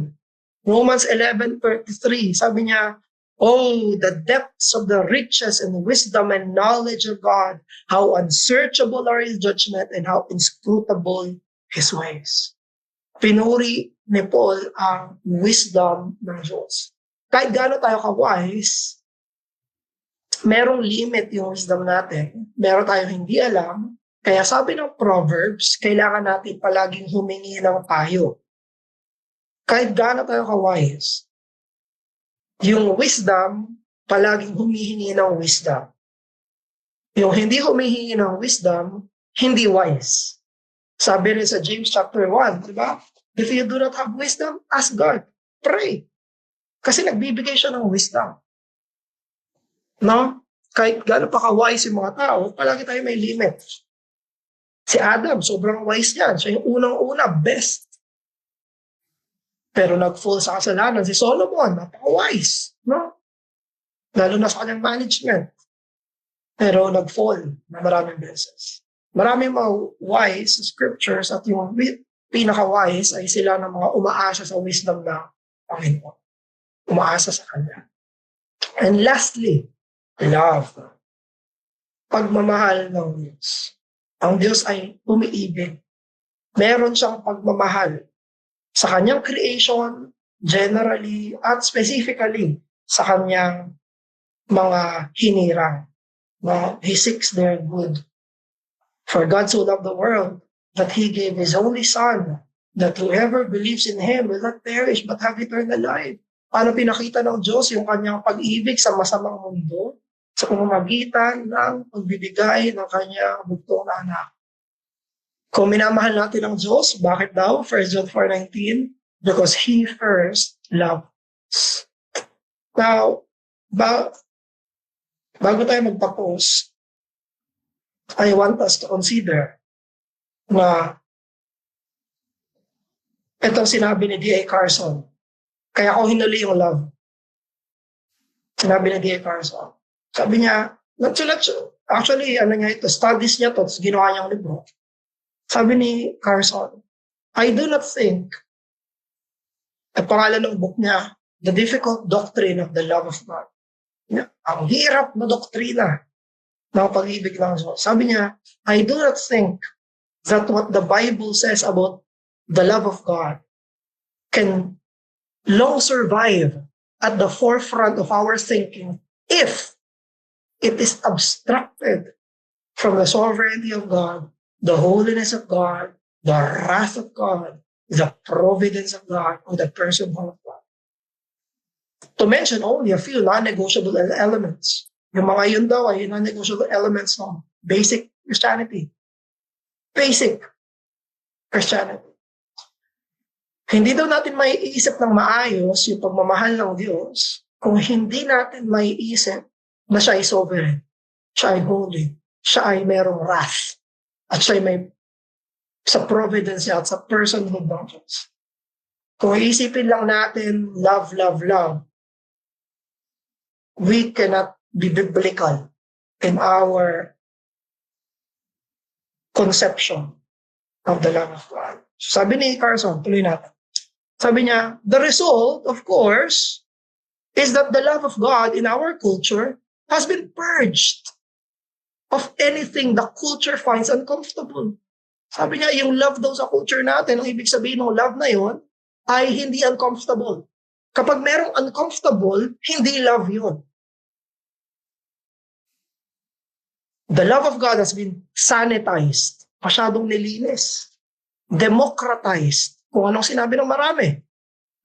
Romans 11:33, sabi niya, oh, the depths of the riches and wisdom and knowledge of God, how unsearchable are His judgment and how inscrutable His ways. Pinuri ni Paul ang wisdom ng Diyos. Kahit gaano tayo ka-wise, merong limit yung wisdom natin. Meron tayong hindi alam. Kaya sabi ng Proverbs, kailangan natin palaging humingi ng payo. Kahit gaano tayo ka-wise, yung wisdom, palaging humihingi ng wisdom. Yung hindi humihingi ng wisdom, hindi wise. Sabi rin sa James chapter 1, di ba? If you do not have wisdom, ask God. Pray. Kasi nagbibigay siya ng wisdom. No? Kahit gaano pa ka-wise yung mga tao, palagi tayo may limit. Si Adam, sobrang wise yan. Siya yung unang-una, best. Pero nag-fall sa kasalanan. Si Solomon, napaka-wise. No? Lalo na sa kanyang management. Pero nag-fall na maraming beses. Maraming mga wise sa scriptures at yung pinaka-wise ay sila ng mga umaasa sa wisdom ng Panginoon. Umaasa sa Kanya. And lastly, love. Pagmamahal ng Diyos. Ang Diyos ay umiibig. Meron siyang pagmamahal sa kanyang creation, generally, at specifically sa kanyang mga hinirang. No? He seeks their good. For God so loved the world that He gave His only Son, that whoever believes in Him will not perish but have eternal life. Paano pinakita ng Diyos yung kanyang pag-ibig sa masamang mundo? Sa pamamagitan ng pagbibigay ng kanyang bugtong na anak. Kung minamahal natin ang Diyos, bakit daw? 1 John 4:19, because He first loved us. Now, bago tayo magtapos, I want us to consider na itong sinabi ni D.A. Carson. Kaya ko hinuli yung love. Sinabi ni D.A. Carson. Sabi niya, actually, studies niya to, ginawa niyang libro. Sabi ni Carson, I do not think, ang pangalan ng book niya, The Difficult Doctrine of the Love of God. Ang hirap na doktrina ng pag-ibig ng Diyos. Sabi niya, I do not think that what the Bible says about the love of God can long survive at the forefront of our thinking if it is abstracted from the sovereignty of God, the holiness of God, the wrath of God, the providence of God, or the person of God. To mention only a few non-negotiable elements. Yung mga yun daw ay non-negotiable elements ng basic Christianity. Basic Christianity. Hindi daw natin maiisip ng maayos yung pagmamahal ng Diyos kung hindi natin maiisip na siya ay sovereign, siya ay holy, siya ay merong wrath, at siya ay may sa providence niya at sa personhood ng Diyos. Kung iisipin lang natin, love, love, love, we cannot be biblical in our conception of the love of God. Sabi ni Carson, tuloy natin. Sabi niya, the result, of course, is that the love of God in our culture has been purged of anything the culture finds uncomfortable. Sabi niya, yung love daw sa culture natin, ang ibig sabihin ng love na yon ay hindi uncomfortable. Kapag merong uncomfortable, hindi love yun. The love of God has been sanitized, masyadong nilinis, democratized, kung anong sinabi ng marami.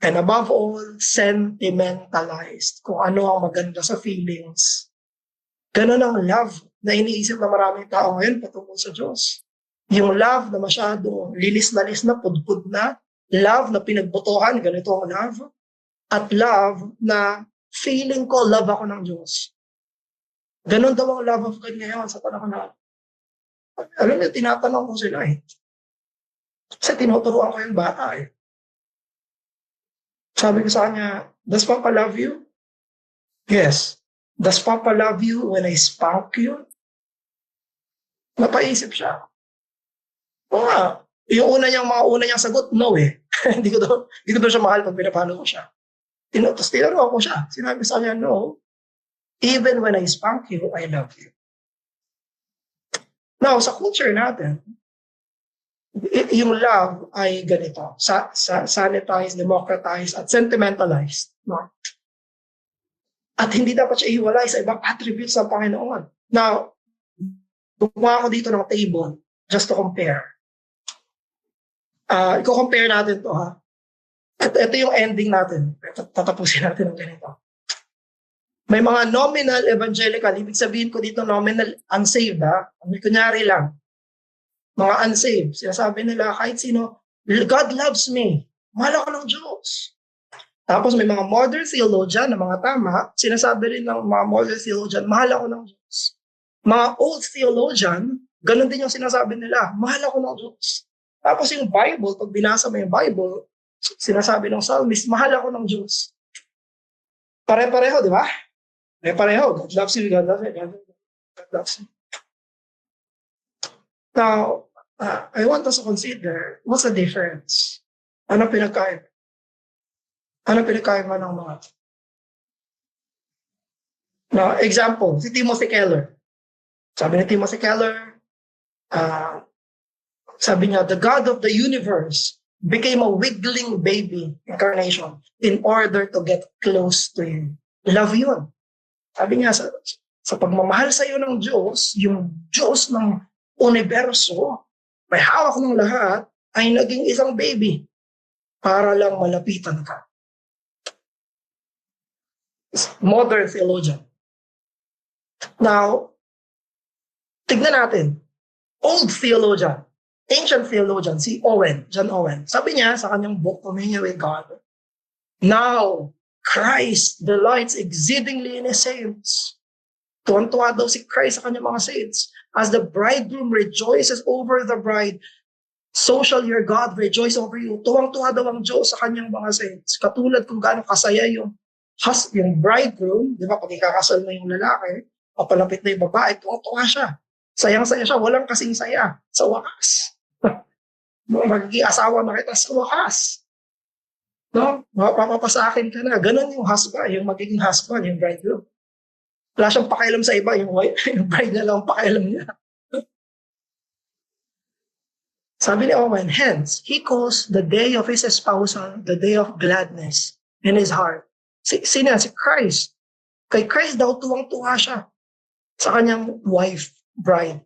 And above all, sentimentalized, kung ano ang maganda sa feelings. Ganun ang love na iniisip ng maraming tao ngayon patungkol sa Diyos. Yung love na masyadong lilis na, pudpud na, love na pinagbotohan, ganito ang love, at love na feeling ko love ako ng Diyos. Ganun daw ang love of God ngayon sa panahon na. Alam niyo, tinatanong ko sila eh. Kasi tinuturuan ko yung bata eh. Sabi ko sa kanya, does Papa love you? Yes. Does Papa love you when I spank you? Napaisip siya. O nga, yung mga una niyang sagot, no eh. Hindi ko daw siya mahal pag pinapalo ko siya. Tapos tinanong ko siya. Sinabi sa kanya, no. Even when I spank you, I love you. Now, sa culture natin, yung love ay ganito, sanitized, democratized, at sentimentalized. No? At hindi dapat siya ihiwalay sa ibang attributes ng Panginoon. Now, gumawa ko dito ng table just to compare. I-compare natin to ha. At ito yung ending natin. Tatapusin natin ng ganito. May mga nominal evangelical, ibig sabihin ko dito nominal unsaved ha. Kunyari lang, mga unsaved, sinasabi nila kahit sino, God loves me, mahal ako ng Diyos. Tapos may mga modern theologian na mga tama, sinasabi rin ng mga modern theologian, mahal ako ng Diyos. Mga old theologian, ganun din yung sinasabi nila, mahal ako ng Diyos. Tapos yung Bible, pag binasa mo yung Bible, sinasabi ng psalmist, mahal ako ng Diyos. Pare-pareho, di ba? Pare-pareho. God loves you, God loves you, God loves you. Now, I want us to consider, what's the difference? Ano pinagkaiba? Ano pinagkaiba ng mga? Now, example, si Timothy Keller. Sabi ni Timothy Keller, sabi niya, the God of the universe became a wiggling baby incarnation in order to get close to Him. Love yun. Sabi niya, sa pagmamahal sa iyo ng Diyos, yung Diyos ng universo, may hawak ng lahat, ay naging isang baby para lang malapitan ka. Modern theologian. Now, tignan natin. Old theologian, ancient theologian, si John Owen. Sabi niya sa kanyang book, Communion with God, now, Christ delights exceedingly in His saints. Tuwan-tuwa daw si Christ sa kanyang mga saints. As the bridegroom rejoices over the bride, so shall your God rejoice over you. Tuwang-tuwa daw ang Diyos sa kanyang mga saints. Katulad kung gaano kasaya yung bridegroom, di ba, pag ikakasal mo yung lalaki, papalapit na yung babae, tuwang-tuwa siya. Sayang-saya siya, walang kasing saya sa wakas. Magiging asawa na kita sa wakas. No? Mapapasakin ka na. Ganon yung husband, yung magiging husband, yung bridegroom. Wala siyang pakialam sa iba, yung bride na lang pakialam niya. Sabi ni Owen, hence, he calls the day of his espousal the day of gladness in his heart. Sino yan? Si Christ. Kay Christ daw tuwang-tuwa siya sa kanyang wife, bride.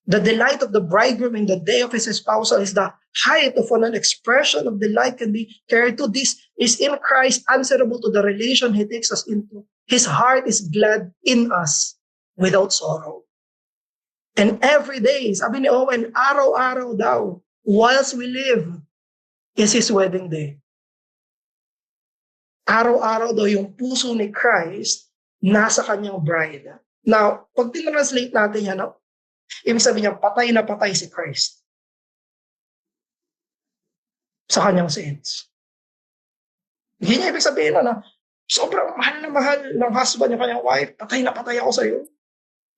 The delight of the bridegroom in the day of his espousal is the height of an expression of delight can be carried to. This is in Christ answerable to the relation He takes us into. His heart is glad in us without sorrow. And every day, sabi ni Owen, araw-araw daw, whilst we live, is His wedding day. Araw-araw daw yung puso ni Christ nasa kanyang bride. Now, pag tinranslate natin yan, ibig sabihin niya, patay na patay si Christ sa kanyang saints. Hindi niya ibig sabihin na sobrang mahal na mahal ng husband yung kanyang wife, patay na patay ako sa iyo.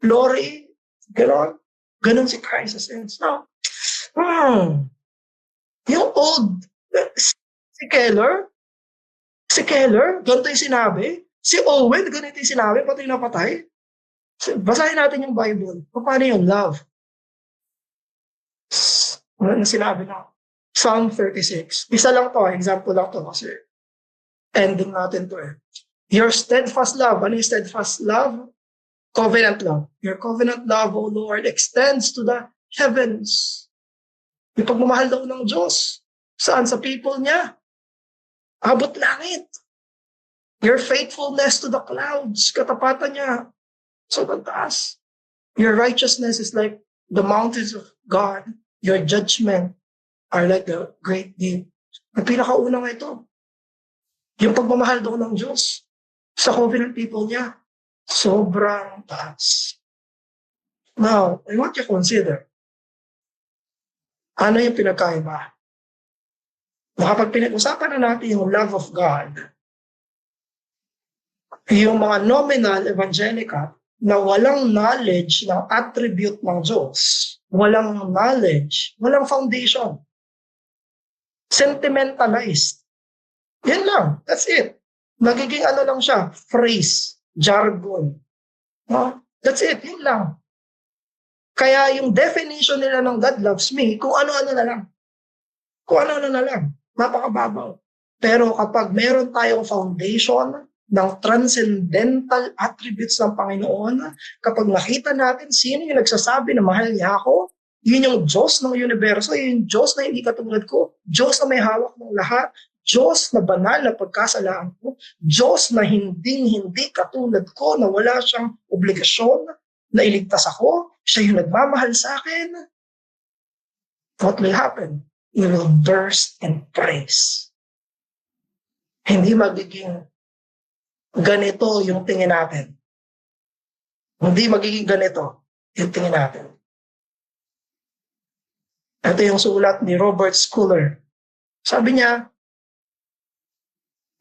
Glory, ganon si Christ sa saints. Now, yung old, si Keller, ganito yung sinabi. Si Owen, ganito yung sinabi, patay na patay. Basahin natin yung Bible. Paano yung love? Ano sinabi na? Psalm 36. Isa lang to, example lang to kasi ending natin to eh. Your steadfast love. Ano yung steadfast love? Covenant love. Your covenant love, O Lord, extends to the heavens. Yung pagmamahal daw ng Diyos. Saan? Sa people niya. Abot langit. Your faithfulness to the clouds. Katapatan niya. So taas. Your righteousness is like the mountains of God. Your judgment are like the great deep. Ang pinakauna nga ito. Yung pagmamahal daw ng Diyos sa covenant people niya. Sobrang taas. Now, I want you to consider. Ano yung pinagkaiba? Kapag pinag-usapan na natin yung love of God, yung mga nominal evangelical na walang knowledge ng attribute ng Diyos, walang knowledge, walang foundation, sentimentalized. Yan lang, that's it. Magiging ano lang siya, phrase, jargon. No? That's it, yun lang. Kaya yung definition nila ng God loves me, kung ano-ano na lang. Kung ano-ano na lang. Napakababaw. Pero kapag meron tayong foundation ng transcendental attributes ng Panginoon, kapag nakita natin sino yung nagsasabi na mahal niya ako, yun yung Diyos ng universo, yun yung Diyos na hindi katulad ko, Diyos na may hawak ng lahat, Diyos na banal na pagkasalaan ko, Diyos na hindi katulad ko, na wala siyang obligasyon na iligtas ako, siya yung nagmamahal sa akin. What will happen? You will burst in praise. Hindi magiging ganito yung tingin natin. Hindi magiging ganito yung tingin natin. Ito yung sulat ni Robert Schuller. Sabi niya,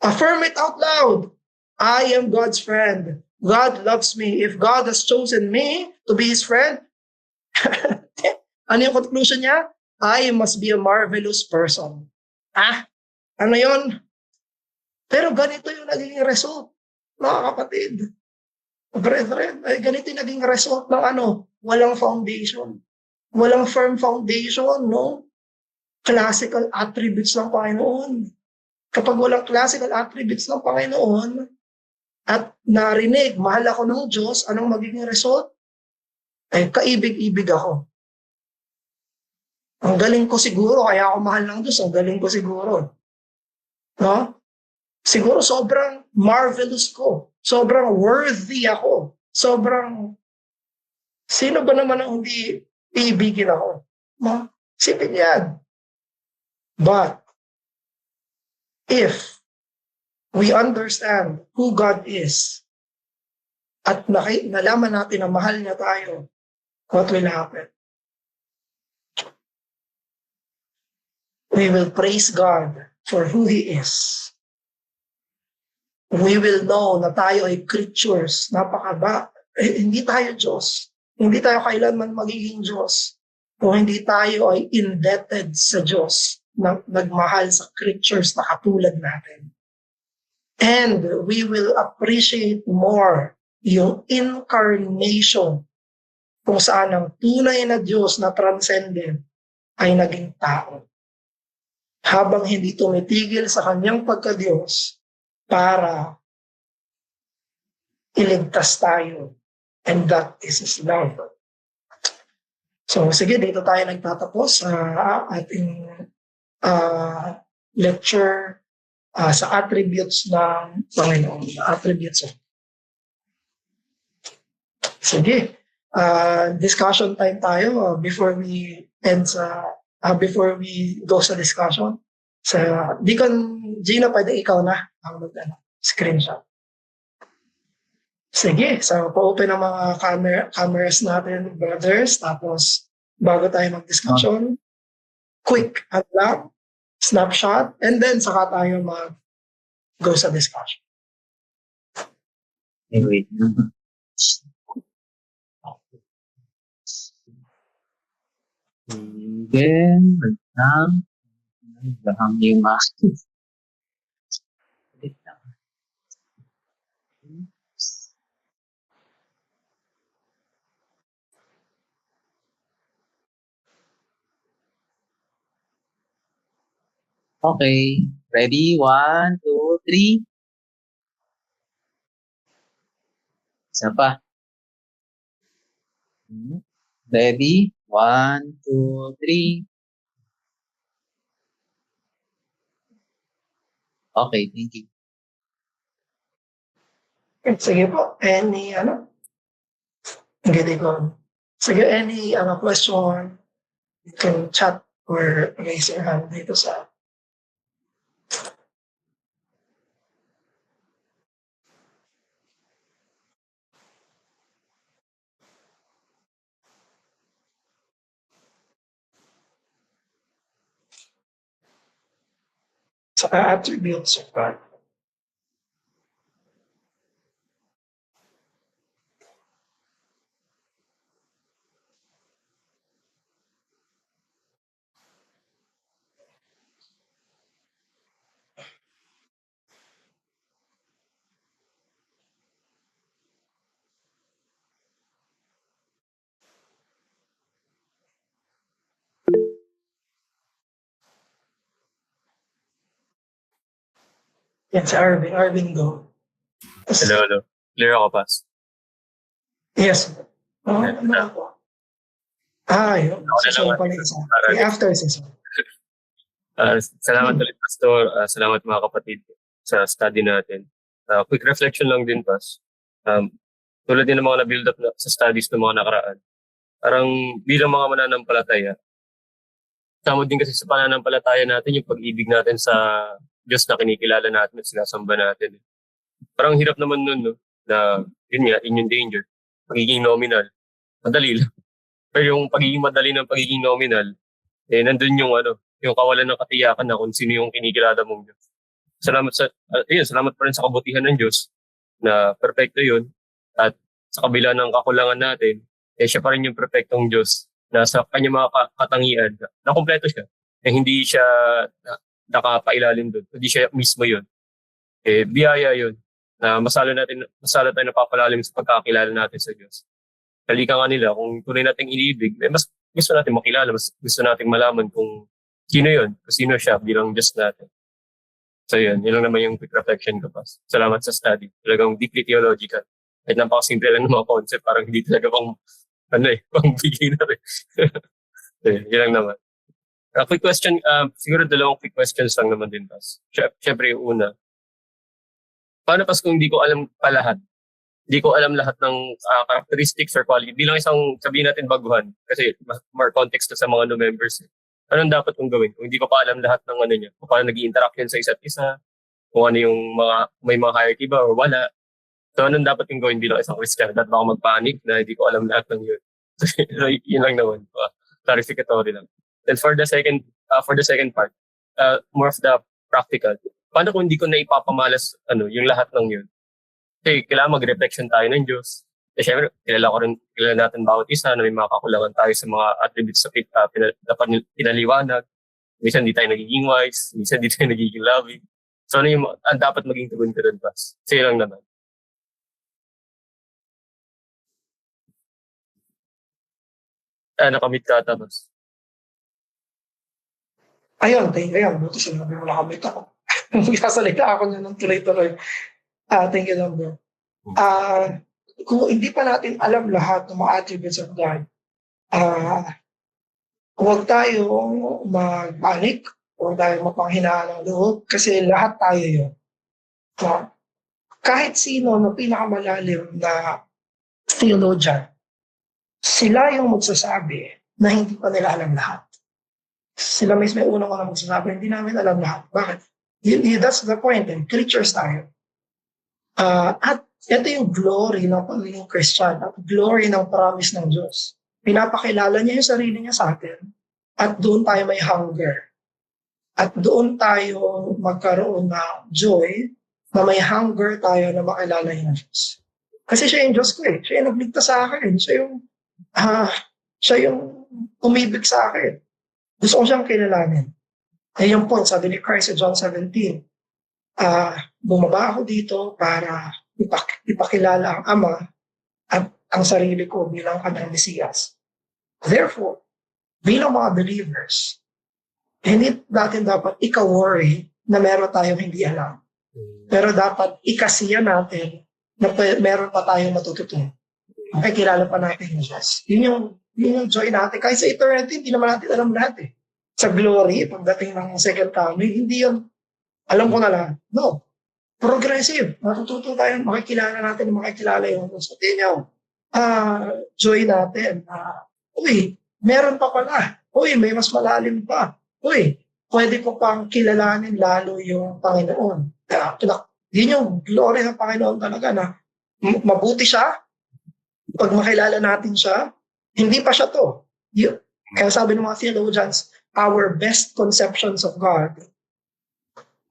affirm it out loud. I am God's friend. God loves me. If God has chosen me to be His friend, ano yung conclusion niya? I must be a marvelous person. Ano yon? Pero ganito yung naging result, mga kapatid. Brethren, ganito yung naging result ng ano? Walang foundation. Walang firm foundation, no? Classical attributes ng Panginoon. Kapag walang classical attributes ng Panginoon at narinig, mahal ako ng Diyos, anong magiging result? Ay, kaibig-ibig ako. Ang galing ko siguro, kaya ako mahal ng Diyos, ang galing ko siguro. No? Siguro sobrang marvelous ko. Sobrang worthy ako. Sobrang, sino ba naman ang hindi iibigin ako? No? Sipin yan. But, if we understand who God is, at nalaman natin na mahal niya tayo, what will happen? We will praise God for who He is. We will know na tayo ay creatures. Hindi tayo Diyos. Hindi tayo kailanman magiging Diyos. Kung hindi tayo ay indebted sa Diyos na nagmahal sa creatures na katulad natin. And we will appreciate more yung incarnation kung saan ang tunay na Diyos na transcendent ay naging tao. Habang hindi tumitigil sa kanyang pagka-Diyos para iligtas tayo. And that is His love. So sige, dito tayo nagtatapos sa ating lecture sa attributes ng Panginoon. Attributes. Sige, discussion time tayo before we before we go sa discussion. Sa Deacon Gina, pwede ikaw na ang screenshot. Sige, so pa-open ang mga cameras natin, brothers. Tapos, bago tayo mag-discussion, quick lang, snapshot, and then saka tayo mag-go sa discussion. Wait. And then, wait lang. Bahang yung mask. Wait lang. Okay. Ready? 1, 2, 3. Isa pa. Ready? 1, 2, 3. Okay, thank you. Sige po, Sige, any question, you can chat or raise your hand dito sa attributes of God. Yan si Arvin. Arvin, go. Hello. Clear ako, Pas. Yes. Ano po? Yun. Session pala isa. After session. Salamat ulit, Pastor. Salamat mga kapatid sa study natin. Quick reflection lang din, Pas. Tulad din ng mga na-build up sa studies ng mga nakaraan. Parang bilang mga mananampalataya, tama din kasi sa pananampalataya natin yung pag-ibig natin sa Diyos na kinikilala natin at sinasamba natin. Parang hirap naman nun, no? Na yun nga, in yung danger. Pagiging nominal. Madali lang. Pero yung pagiging madali ng pagiging nominal, nandun yung yung kawalan ng katiyakan na kung sino yung kinikilala mong Diyos. Salamat pa rin sa kabutihan ng Diyos na perfecto yun. At sa kabila ng kakulangan natin, siya pa rin yung perfectong Diyos na sa kanyang mga katangian, na kompleto siya. Hindi siya nakapailalim doon. Hindi siya mismo yun. Biyaya yun na masala tayo napapalalim sa pagkakilala natin sa Diyos. Halika nga nila, kung tunay nating iniibig, mas gusto natin makilala, mas gusto nating malaman kung sino yun, kung sino siya bilang Diyos natin. So yun lang naman yung quick reflection ko, Pas. Salamat sa study. Talagang deeply theological. At napakasimple lang ng mga concept, parang hindi talaga pang beginner. Yun lang naman. Quick question, siguro dalawang quick questions lang naman din, Pas. Siyempre yung una, paano, Pas, kung hindi ko alam pa lahat? Hindi ko alam lahat ng characteristics or quality. Hindi lang isang, sabihin natin, baguhan. Kasi more context na sa mga new members. Anong dapat kong gawin? Kung hindi ko pa alam lahat ng niya, kung paano nag-i-interact yun sa isa't isa, kung ano yung may mga hierarchy ba or wala. So, anong dapat kong gawin bilang isang Christian? Dapat ba ako mag-panic na hindi ko alam lahat ng yun? So, yun lang naman. Clarificatory lang. Then for the second part, more of the practical. Paano kung hindi ko na ipapamalas yung lahat ng yun? Kasi kailangan mag-reflection tayo ng Diyos. Siyempre, kilala natin bawat isa na may mga kakulangan tayo sa mga attributes sa dapat pinaliwanag. Minsan hindi tayo nagiging wise, minsan hindi tayo nagiging loving. So ano yung dapat maging tugon ka doon, Pas? Sige lang naman. Nakamit ka ata, Pas. Ayun, buti sinabi mo nakamit ako. Magsasalita ako niya ng tuloy-tuloy. Thank you lang, bro. Kung hindi pa natin alam lahat ng mga attributes of God, huwag tayong mag-panic, huwag tayong mapanghinaan ng loob, kasi lahat tayo yun. Kahit sino na pinakamalalim na theologian, sila yung magsasabi na hindi pa nila alam lahat. Sila mismo yung unang magsasabi, hindi namin alam lahat. Bakit? That's the point. Creatures tayo. At ito yung glory ng pagiging Christian at glory ng promise ng Diyos. Pinapakilala niya yung sarili niya sa atin at doon tayo may hunger. At doon tayo magkaroon ng joy na may hunger tayo na makilala yung Diyos. Kasi siya yung Diyos ko eh. Siya yung nagligtas sa akin. Siya yung umibig sa akin. Gusto ko siyang kilalanin. Yung point, sabi ni Christ sa John 17, bumaba ako dito para ipakilala ang Ama at ang sarili ko bilang kanyang Mesiyas. Therefore, bilang mga believers, hindi natin dapat ika-worry na meron tayong hindi alam. Pero dapat ikasiya natin na meron pa tayong matututunan. makikilala pa natin yung Diyos. Yun yung joy natin. Kahit sa eternity, hindi naman natin alam lahat eh. Sa glory, pagdating ng second coming, hindi yun, alam ko na lang. No. Progressive. Matututo tayo, makikilala yung Diyos. At yun yung joy natin. Uy, meron pa pala. Uy, may mas malalim pa. Uy, pwede ko pang kilalanin lalo yung Panginoon. Yun yung glory ng Panginoon talaga na mabuti siya. Pag makilala natin siya, hindi pa siya to. Kaya sabi ng mga theologians, our best conceptions of God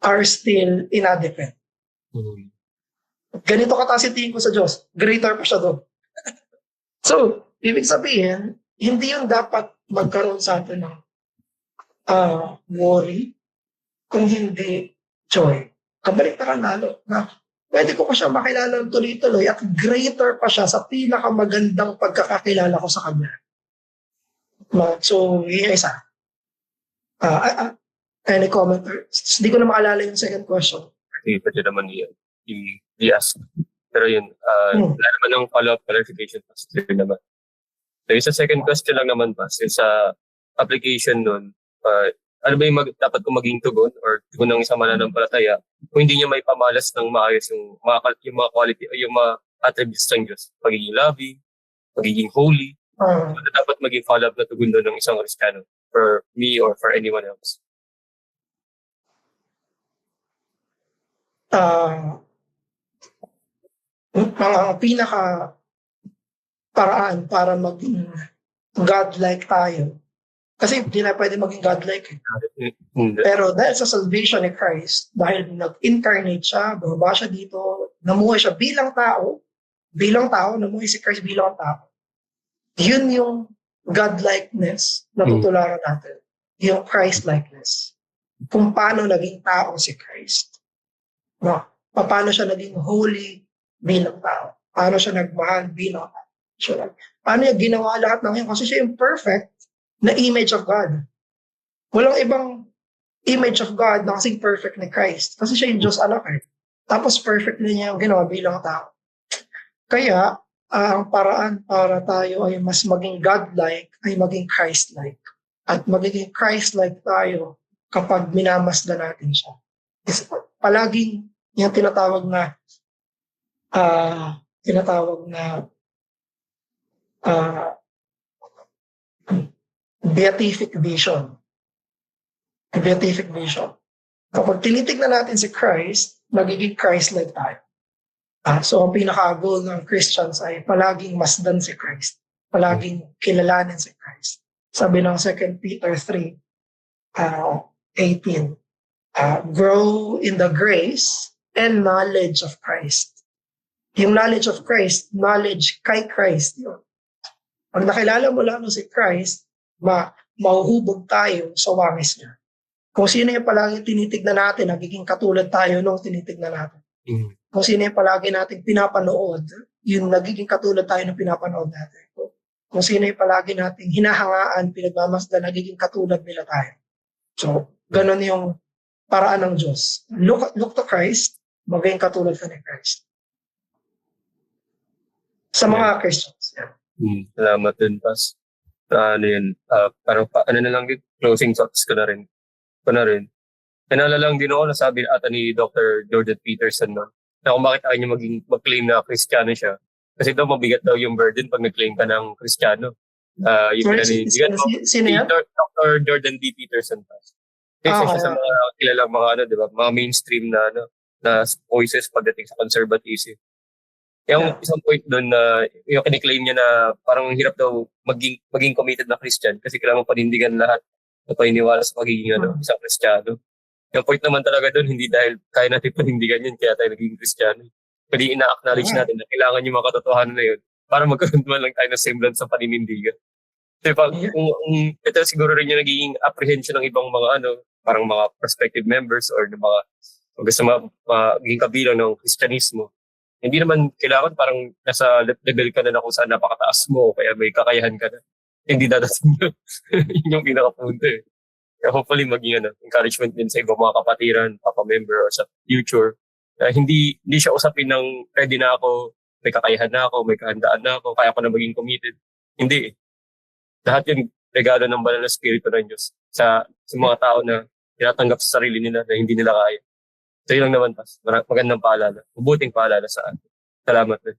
are still inadequate. Ganito kataas yung tingin ko sa Diyos, greater pa siya doon. So, ibig sabihin, hindi yun dapat magkaroon sa atin ng worry, kung hindi joy. Kabaliktaran lalo na pwede ko pa siya makilala ng tuloy-tuloy at greater pa siya sa pinakamagandang pagkakakilala ko sa kanya. So, yun yung isa. Any comment? Hindi ko na maalala yung second question. Pwede naman i-ask. Pero yun, wala naman ng follow-up clarification. Yun naman. So, yung sa second question lang naman pa, sa application nun, ano ba yung dapat kong maging tugon or tugon ng isang mananampalataya kung hindi niya may pamalas ng maayos yung mga quality o yung mga attributes ng Diyos. Pagiging loving, pagiging holy. So, dapat maging follow-up na tugon doon ng isang Kristiyano for me or for anyone else. Ang pinaka paraan para maging God-like tayo. Kasi hindi na pwede maging God-like. Pero dahil sa salvation ni Christ, dahil nag-incarnate siya, bumaba siya dito, namuhay siya bilang tao, namuhay si Christ bilang tao. Yun yung God-likeness na tutularan natin. Yung Christ-likeness. Kung paano naging tao si Christ. No? Paano siya naging holy bilang tao. Paano siya nagmahal bilang tao. Paano niya ginawa lahat ng yun? Kasi siya yung perfect na image of God. Walang ibang image of God na kasing perfect ni Christ. Kasi siya yung Diyos anak eh. Tapos perfect din niya yung ginawa bilang tao. Kaya, ang paraan para tayo ay mas maging God-like ay maging Christ-like. At magiging Christ-like tayo kapag minamasdan natin siya. Palaging yung tinatawag na beatific vision. Beatific vision. Kapag tinitignan natin si Christ, magiging Christ-like tayo. So ang pinaka-goal ng Christians ay palaging masdan si Christ. Palaging kilalanin si Christ. Sabi ng 2 Peter 3:18, grow in the grace and knowledge of Christ. Yung knowledge of Christ, knowledge kay Christ yun. Pag nakilala mo lang si Christ, mahuhubog tayo sa wangis niya. Kung sino yung palagi tinitignan natin, nagiging katulad tayo nung tinitignan natin. Kung sino yung palagi natin pinapanood, yung nagiging katulad tayo ng pinapanood natin. Kung sino yung palagi natin hinahangaan, pinagmamasdan, nagiging katulad nila tayo. So, ganun yung paraan ng Diyos. Look to Christ, maging katulad ka ni Christ. Sa mga Christians. Yeah. Salamat din, Pas. Parang ano na lang din, closing thoughts ko na rin. Naalala lang din ako, nasabi ata ni Dr. Jordan Peterson no, na kung bakit ayaw niya mag-claim na Kristiyano siya. Kasi daw mabigat daw yung burden pag nag-claim ka ng Kristiyano. Sino yan? Dr. Jordan D. Peterson. Kasi siya sa mga kilalang mga di ba, mga mainstream na voices pagdating sa conservatism. Yung isang point doon na yung kiniklaim niya na parang hirap daw maging committed na Christian kasi kailangan panindigan lahat na paniniwala sa pagiging isang Kristiyano. Yung point naman talaga doon, hindi dahil kaya natin panindigan yun kaya tayo naging Kristiyano. Pwede ina-acknowledge natin na kailangan yung mga katotohanan na yun para magkaroon man lang tayo ng semblance sa paninindigan. So, ito siguro rin yung naging apprehension ng ibang mga parang mga prospective members or ng mga gusto maging kabilang ng Kristyanismo. Hindi naman kailangan parang nasa level ka na kung saan napakataas mo kaya may kakayahan ka na. Hindi dadating yun. Yun yung pinaka-punto eh. Kaya hopefully maging encouragement din sa ibang mga kapatiran, papa-member or sa future. Hindi siya usapin ng ready na ako may kakayahan na ako, may kahandaan na ako, kaya ko na maging committed. Hindi eh. Lahat yun regalo ng banal na spirito ng Diyos sa mga tao na tinatanggap sa sarili nila na hindi nila kaya. So yun lang naman, Pas. Magandang paalala. Mabuting paalala sa atin. Salamat din.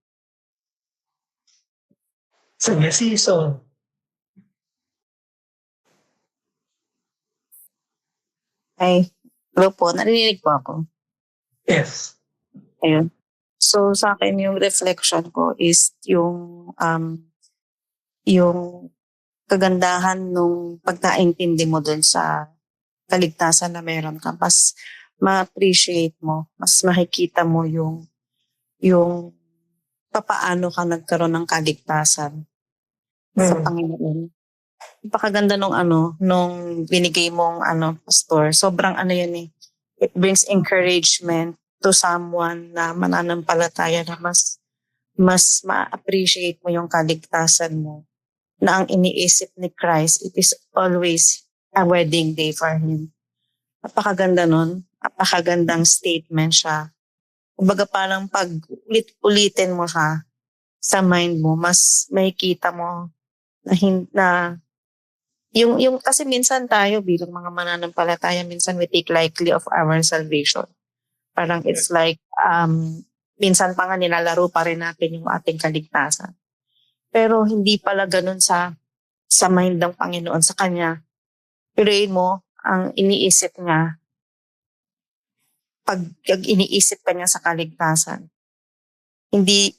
Sige, season. Ay, hello po, narinig po ako. Yes. Ayun. So sa akin yung reflection ko is yung kagandahan nung pagkaintindi mo dun sa kaligtasan na meron ka. Mas ma-appreciate mo, mas makikita mo yung papaano ka nagkaroon ng kaligtasan sa Mm. Panginoon. Napakaganda nung binigay mong pastor. Sobrang yun eh. It brings encouragement to someone na mananampalataya na mas ma-appreciate mo yung kaligtasan mo. Na ang iniisip ni Christ, it is always a wedding day for Him. Napakaganda nun. Napakagandang statement siya. Kumbaga parang pag ulit-ulitin mo siya sa mind mo, mas makikita mo na yung kasi minsan tayo bilang mga mananampalataya, minsan we take lightly of our salvation. Parang it's like, minsan pa nga nilalaro pa rin natin yung ating kaligtasan. Pero hindi pala ganun sa mind ng Panginoon sa Kanya. Piruin mo, ang iniisip niya, pag iniisip ka niya sa kaligtasan, hindi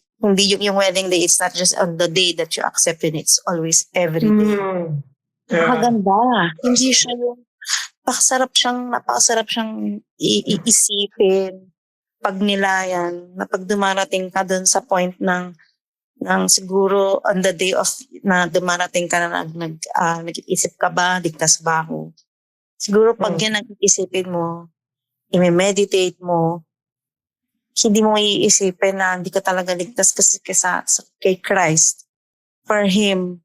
yung wedding day, it's not just on the day that you accept it, it's always every day. Mm. Yeah. Maganda. Hindi siya yung napakasarap siyang iisipin pag nilayan, na pag dumarating ka dun sa point ng siguro on the day of na dumarating ka na nag-iisip ka ba, ligtas ba ako? Siguro pag yan nag-iisipin mo, i-meditate mo, hindi mo iisipin na hindi ka talaga ligtas kasi kay Christ. For Him,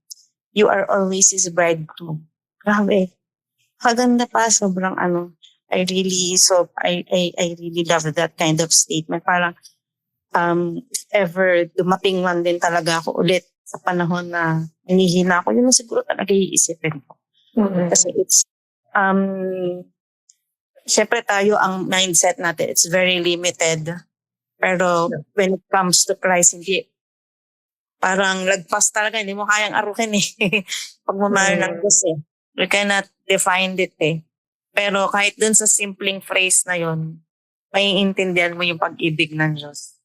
you are always His bridegroom. Grabe. Kaganda pa, sobrang I really love that kind of statement. Parang, if ever dumating man din talaga ako ulit sa panahon na nanghihina ako, yun ang siguro talaga iisipin ko. Mm. Kasi it's, syempre tayo, ang mindset natin, it's very limited. Pero when it comes to Christ, hindi, parang lagpas talaga, hindi mo kayang arukin eh. Pagmamahal ng Diyos eh. We cannot define it eh. Pero kahit dun sa simpleng phrase na yun, maiintindihan mo yung pag-ibig ng Diyos.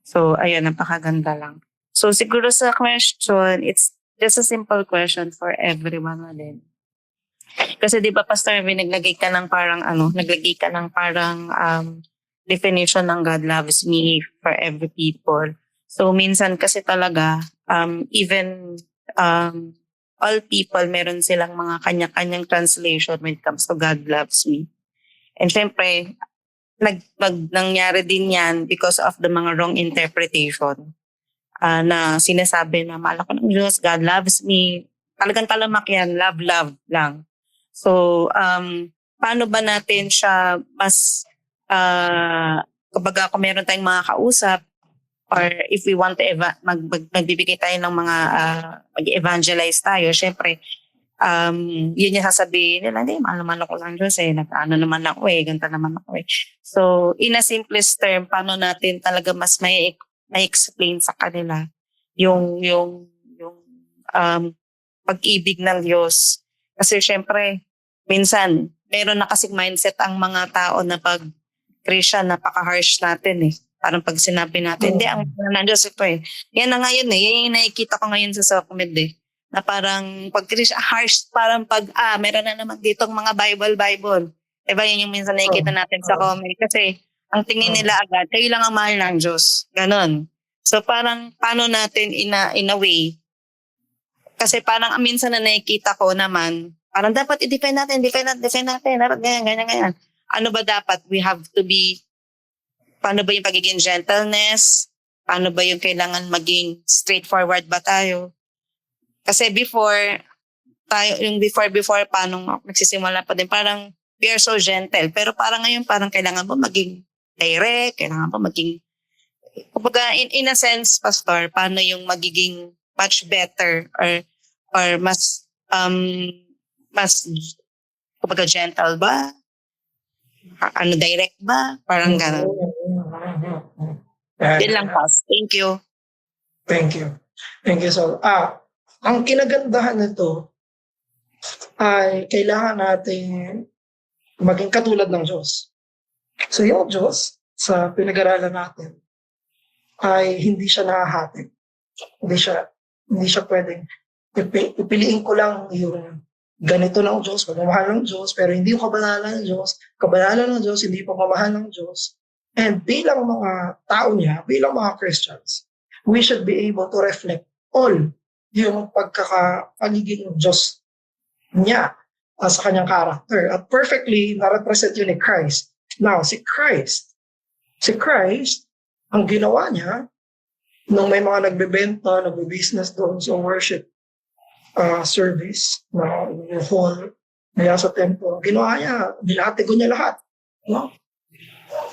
So, ayun, napakaganda lang. So, siguro sa question, it's just a simple question for everyone na din. Kasi di ba, Pastor, naglagay ka ng parang definition ng God loves me for every people. So, minsan kasi talaga, even all people, meron silang mga kanya-kanyang translation when it comes to God loves me. And syempre, nangyari din yan because of the mga wrong interpretation na sinasabi na mahal ako ng Diyos, God loves me. Talagang talamak yan, love lang. So, paano ba natin siya mas, kapag meron tayong mga kausap, or if we want to magbibigay tayo ng mga mag-evangelize tayo, syempre yun yung sasabihin nila, hindi, mahal naman ako lang Diyos nag-ano naman ako ganta naman ako So in a simplest term, paano natin talaga mas may explain sa kanila yung pag-ibig ng Diyos. Kasi syempre minsan meron na kasing mindset ang mga tao na pag Christian, napaka-harsh natin Parang pag sinabi natin, hindi, ang Diyos ito Yan na ngayon yan yung nakikita ko ngayon sa Socmed na parang pag harsh, parang pag, meron na naman ditong mga Bible. Diba yun yung minsan nakikita natin sa comment. Kasi ang tingin nila agad, kayo lang ang mahal ng Diyos. Ganon. So parang, paano natin in a way, kasi parang minsan na nakikita ko naman, parang dapat i-defend natin, dapat ganyan. Ano ba dapat? We have to be, paano ba yung pagiging gentleness? Paano ba yung kailangan maging straightforward ba tayo? Kasi before, paano nagsisimula pa din, parang we are so gentle. Pero parang ngayon, parang kailangan ba maging direct? Kailangan ba maging Kumbaga, in a sense, Pastor, paano yung magiging much better or mas kumbaga gentle ba? Direct ba? Parang gano'n. Yun lang, Pas. Thank you. Thank you. Thank you so. Ang kinagandahan nito ay kailangan natin maging katulad ng Diyos. So yung Diyos sa pinag-aralan natin ay hindi siya nahahati. Hindi siya pwedeng ipiliin ko lang yung ganito ng Diyos, pagmamahal ng Diyos, pero hindi yung kabanalan ng Diyos, kabanalan ng Diyos, hindi pagmamahal ng Diyos. And bilang mga tao niya, bilang mga Christians, we should be able to reflect all yung pagiging Diyos niya sa kanyang character. At perfectly na-represent yun ni Christ. Now, si Christ, ang ginawa niya, nung may mga nagbebenta, nagbe-business doon sa worship service na yung hall nila sa temple, ginawa niya, nilatigo niya lahat. No?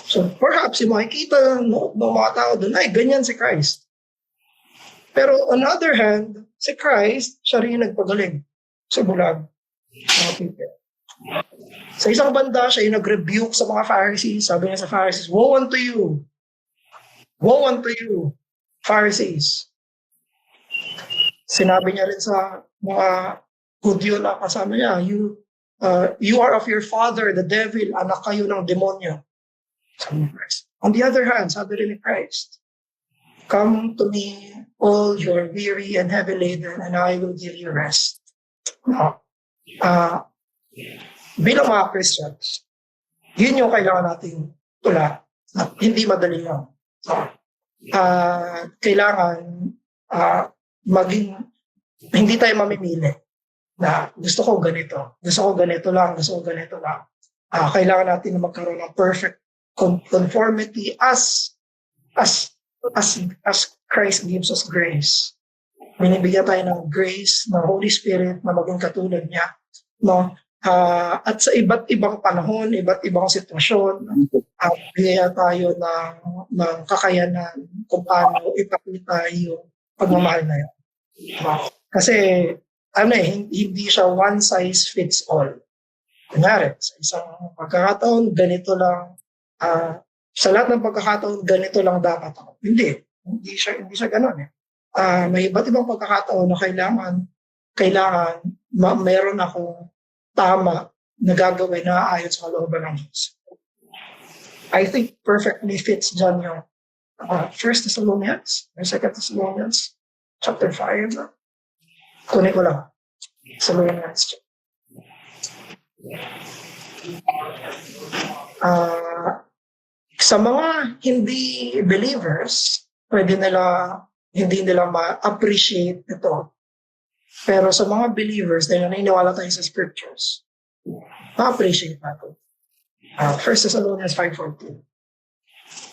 So perhaps yung makikita ng mga tao doon, ay ganyan si Christ. Pero on the other hand, si Christ, siya rin nagpagaling sa bulag. Sa isang banda, siya yung nag-rebuke sa mga Pharisees. Sabi niya sa Pharisees, woe unto you! Woe unto you, Pharisees! Sinabi niya rin sa mga Hudyo na kasama niya, you are of your father, the devil, anak kayo ng demonyo. Sabi ni Christ. On the other hand, sabi rin ni Christ, come to me, all you are weary and heavy laden, and I will give you rest. Bilang mga Christians, yun yung kailangan nating tula at hindi madali lang. Kailangan maging hindi tayo mamimili na gusto ko ganito lang. Kailangan natin na magkaroon ng perfect conformity as Christ gives us grace. Binibigyan tayo ng grace ng Holy Spirit na maging katulad niya, no? At sa iba't ibang panahon, iba't ibang sitwasyon, bigyan tayo ng kakayanan kung paano ipakita yung pagmamahal na yun. Kasi hindi siya one size fits all. Kunyari, sa isang pagkakataon, ganito lang, sa lahat ng pagkakataon, ganito lang dapat ako. Hindi siya ganun eh. May iba't ibang pagkakataon na kailangan meron akong tama na gagawin na ayon sa kalooban ng Diyos. I think perfectly fits dyan yung 1 Thessalonians or 2 Thessalonians chapter 5. Kunin ko lang. Thessalonians. Sa mga hindi believers, hindi nila ma-appreciate ito. Pero sa mga believers, dahil naniniwala tayo sa scriptures, ma-appreciate natin. 1 Thessalonians 5:14.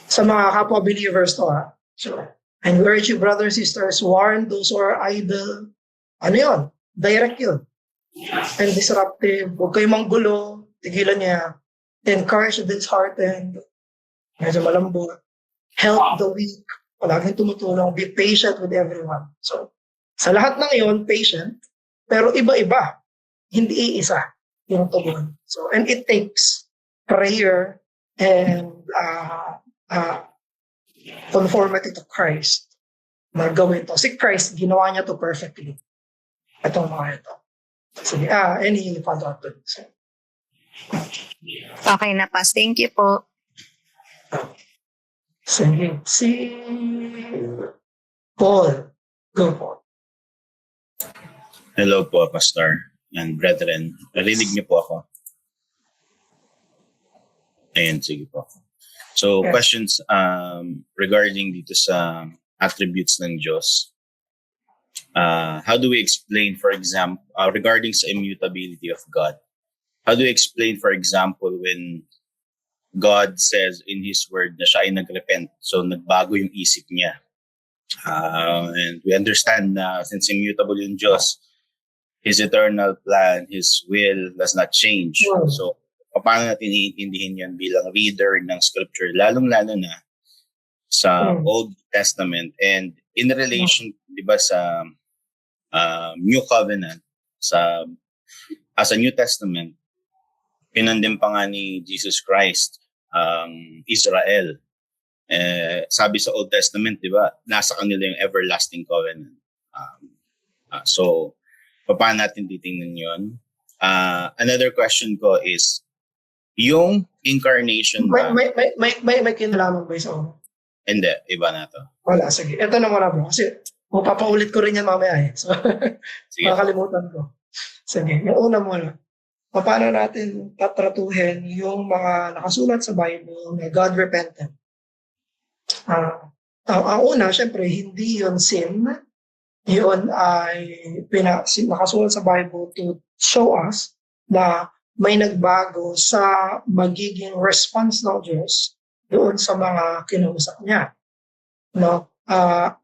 Sa mga kapwa believers to So, and we urge you, brothers, sisters, warn those who are idle. Ano yun? Direct yun. And disruptive. Huwag kayong manggulo. Tigilan niya. Encourage the disheartened. Medyo malambot. Help the weak. Palaging tumutulong. Be patient with everyone. So, sa lahat ng yon, patient. Pero iba-iba. Hindi iisa yung tugon. So, and it takes prayer and conformity to Christ na gawin to. Si Christ, ginawa niya to perfectly. Itong mga ito. Sige, any follow-up to this? Okay na, Pas. Thank you po. Sige. Si Paul. Go, Paul. Hello po, Pastor and brethren. Narinig niyo po ako? Ayan, sige po. So, Yes. questions regarding dito sa attributes ng Diyos. How do we explain, for example, regarding sa immutability of God? How do we explain, for example, when God says in His Word na siya ay nagrepent, so nagbago yung isip niya? And we understand na since immutable yung Diyos, His eternal plan, His will does not change. Wow. So, paano natin iintindihin yan bilang reader ng Scripture? Lalong-lalo na sa Mm. Old Testament and in relation, di ba, sa New Covenant, as a New Testament, pinandim pa nga ni Jesus Christ ang Israel. Sabi sa Old Testament, di ba, nasa kanila yung everlasting covenant. So, paano natin titingnan yun? Another question ko is, yung incarnation ba? May kinalaman ba sa ano? Hindi, iba na to. Wala, sige. Ito na muna bro. Kasi papaulit ko rin yan mamaya eh. So, Sige. makakalimutan ko. Sige, yung una muna. Paano natin tatratuhin yung mga nakasulat sa Bible na God repented? Ang una, syempre, hindi yun sin. Yun ay nakasulat sa Bible to show us na may nagbago sa magiging response ng Diyos doon sa mga kinausap niya. No?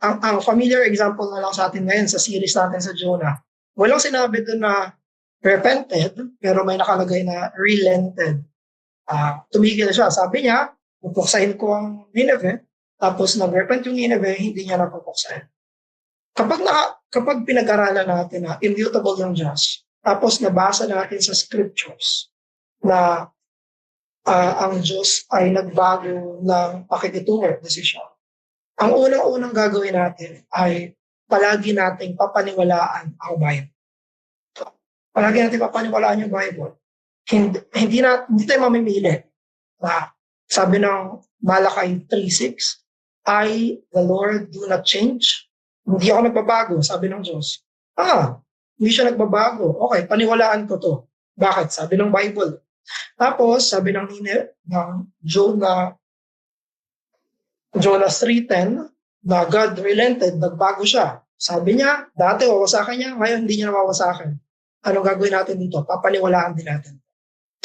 Ang familiar example na lang sa atin ngayon sa series natin sa Jonah, walang sinabi doon na repented, pero may nakalagay na relented. Tumigil siya. Sabi niya, pupuksahin ko ang Nineveh, tapos nag-repent yung Nineveh, hindi niya napupuksahin. Kapag pinag-aralan natin na immutable yung Diyos, tapos nabasa natin sa scriptures na ang Diyos ay nagbago ng pakikitungo at desisyon, ang unang-unang gagawin natin ay palagi nating papaniwalaan ang Bible. Palagi natin papaniwalaan yung Bible. Hindi tayo mamimili. Sabi ng Malakay 3:6, I, the Lord, do not change. Hindi ako nagbabago, sabi ng Diyos. Hindi siya nagbabago. Okay, paniwalaan ko to. Bakit? Sabi ng Bible. Tapos, sabi ng Jonah 3:10, na God relented, nagbago siya. Sabi niya, dati wawasakan niya, ngayon hindi niya nawawasakan. Anong gagawin natin dito? Papaniwalaan din natin.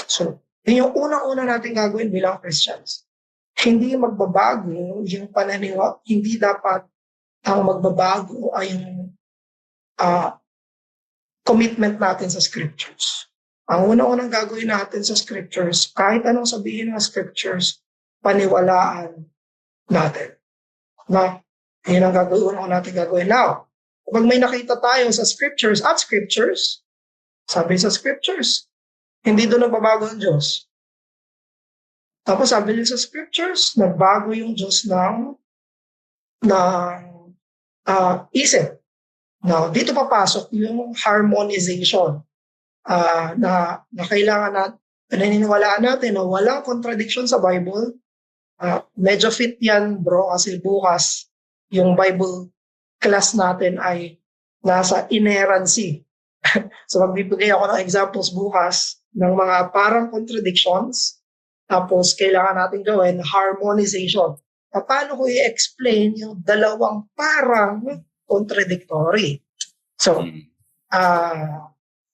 So, yun yung unang-una natin gagawin bilang Christians. Hindi magbabago yung pananiwala, hindi dapat ang magbabago ay yung commitment natin sa scriptures. Ang unang-unang gagawin natin sa scriptures, kahit anong sabihin ng scriptures, paniwalaan natin. Yun ang unang natin gagawin. Now, kapag may nakita tayo sa scriptures, sabi sa scriptures, hindi doon nagbabago ang Diyos. Tapos sabi din sa scriptures, nagbago yung Diyos ng isip. Now, dito papasok yung harmonization na kailangan naniniwalaan natin na walang contradiction sa Bible. Medyo fit yan bro kasi bukas yung Bible class natin ay nasa inerrancy. So magbibigay ako ng examples bukas ng mga parang contradictions. Tapos kailangan natin gawin harmonization. Paano ko i-explain yung dalawang parang contradictory? So,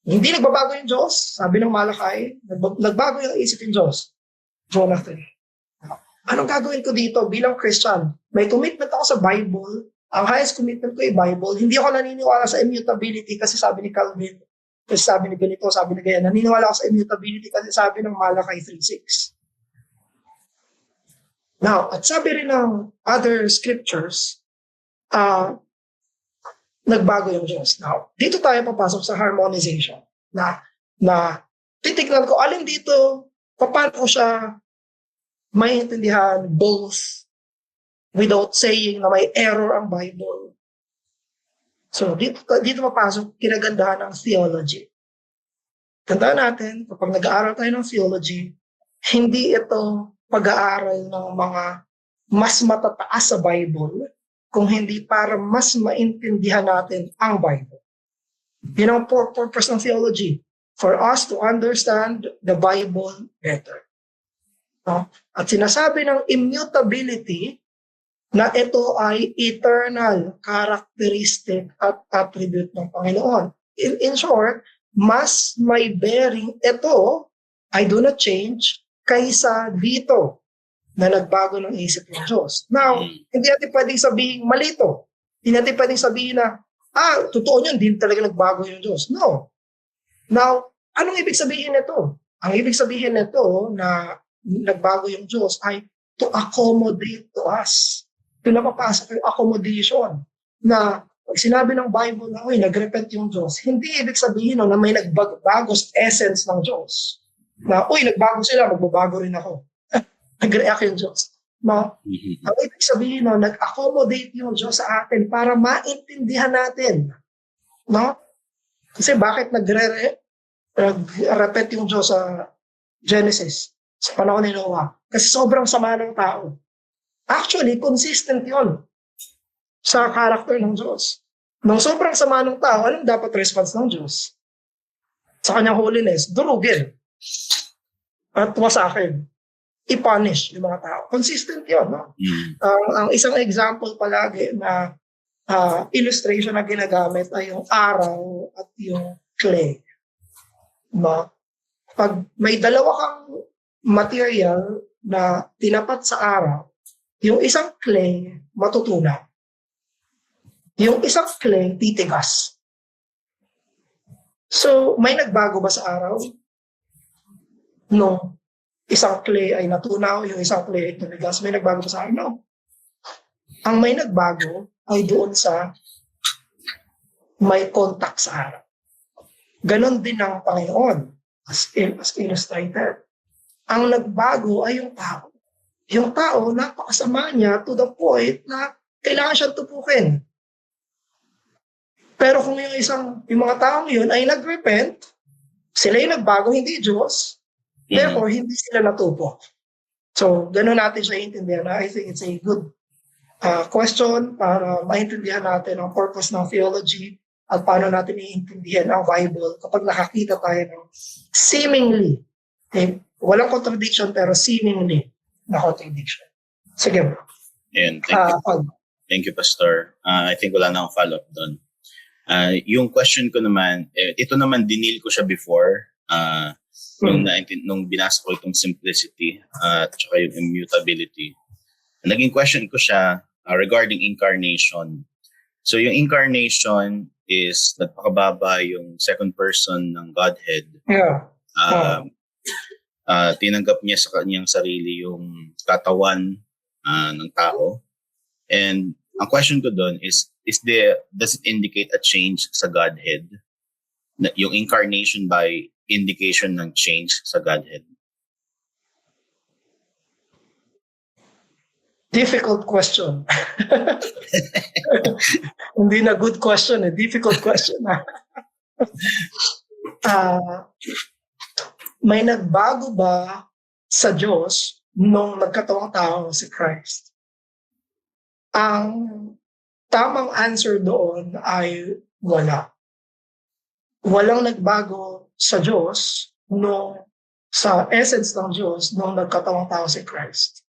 hindi nagbabago yung Diyos, sabi ng Malakay, nagbago yung isip ng Diyos. Jonah 3. Anong gagawin ko dito bilang Christian? May commitment ako sa Bible. Ang highest commitment ko ay Bible. Hindi ako naniniwala sa immutability kasi sabi ni Calvin, kasi sabi ni ganito, sabi ni ganyan. Naniniwala ako sa immutability kasi sabi ng Malakay 3:6. Now, at sabi rin ng other scriptures, nagbago yung Diyos. Now, dito tayo papasok sa harmonization na titignan ko alin dito, paano ko siya maintindihan both without saying na may error ang Bible. So, dito papasok kinagandahan ng theology. Tandaan natin, kapag nag-aaral tayo ng theology, hindi ito pag-aaral ng mga mas matataas sa Bible, kung hindi para mas maintindihan natin ang Bible. Yun ang purpose ng theology, for us to understand the Bible better. At sinasabi ng immutability na ito ay eternal characteristic at attribute ng Panginoon. In short, mas may bearing ito, I do not change, kaysa dito na nagbago ng isip ng Diyos. Now, hindi natin pwedeng sabihin malito. Hindi natin pwedeng sabihin na, totoo yun, hindi talaga nagbago yung Diyos. No. Now, anong ibig sabihin nito? Ang ibig sabihin nito na nagbago yung Diyos ay to accommodate to us. Doon na papasok yung accommodation na pag sinabi ng Bible na, nag-repent yung Diyos, hindi ibig sabihin na may nagbago sa essence ng Diyos. Na, nagbago sila, magbabago rin ako. Nag-react yung Diyos. No? Ang ibig sabihin, nag-accommodate yung Diyos sa atin para maintindihan natin. No? Kasi bakit nag-repent yung Diyos sa Genesis, sa panahon ni Noah? Kasi sobrang sama ng tao. Actually, consistent yon sa character ng Diyos. Nung sobrang sama ng tao, anong dapat response ng Diyos? Sa kanyang holiness, durugin. At wasakin. I-punish yung mga tao. Consistent yun. No? Ang isang example palagi na illustration na ginagamit ay yung araw at yung clay. No? Pag may dalawa kang material na tinapat sa araw, yung isang clay matutunaw. Yung isang clay titigas. So, may nagbago ba sa araw? No. Isang clay ay natunaw, yung isang clay ay tumigas. May nagbago ba sa araw? No. Ang may nagbago ay doon sa may contact sa araw. Ganon din ang Panginoon as illustrated. Ang nagbago ay yung tao. Yung tao, napakasama niya to the point na kailangan siyang tupukin. Pero kung yung mga taong yun ay nag-repent, sila yung nagbago, hindi Diyos, therefore hindi sila natupo. So, gano'n natin siya intindihan. I think it's a good question para maintindihan natin ang purpose ng theology at paano natin iintindihan ang Bible kapag nakakita tayo ng seemingly, walang contradiction pero seemingly na contradiction. Sige bro. And thank you, Pastor. I think wala na akong follow-up doon. Yung question ko naman, ito naman dinil ko siya before, nung binasa ko itong simplicity at saka yung immutability. Naging question ko siya regarding incarnation. So yung incarnation is nagpakababa yung second person ng Godhead. Yeah. Tinanggap niya sa kanyang sarili yung katawan ng tao. And ang question ko doon is does it indicate a change sa Godhead? Yung incarnation by indication ng change sa Godhead? Difficult question. Hindi na good question, difficult question. May nagbago ba sa Diyos nung nagkatawang tao si Christ? Ang tamang answer doon ay wala. Walang nagbago sa Diyos sa essence ng Diyos nung nagkatawang tao si Christ.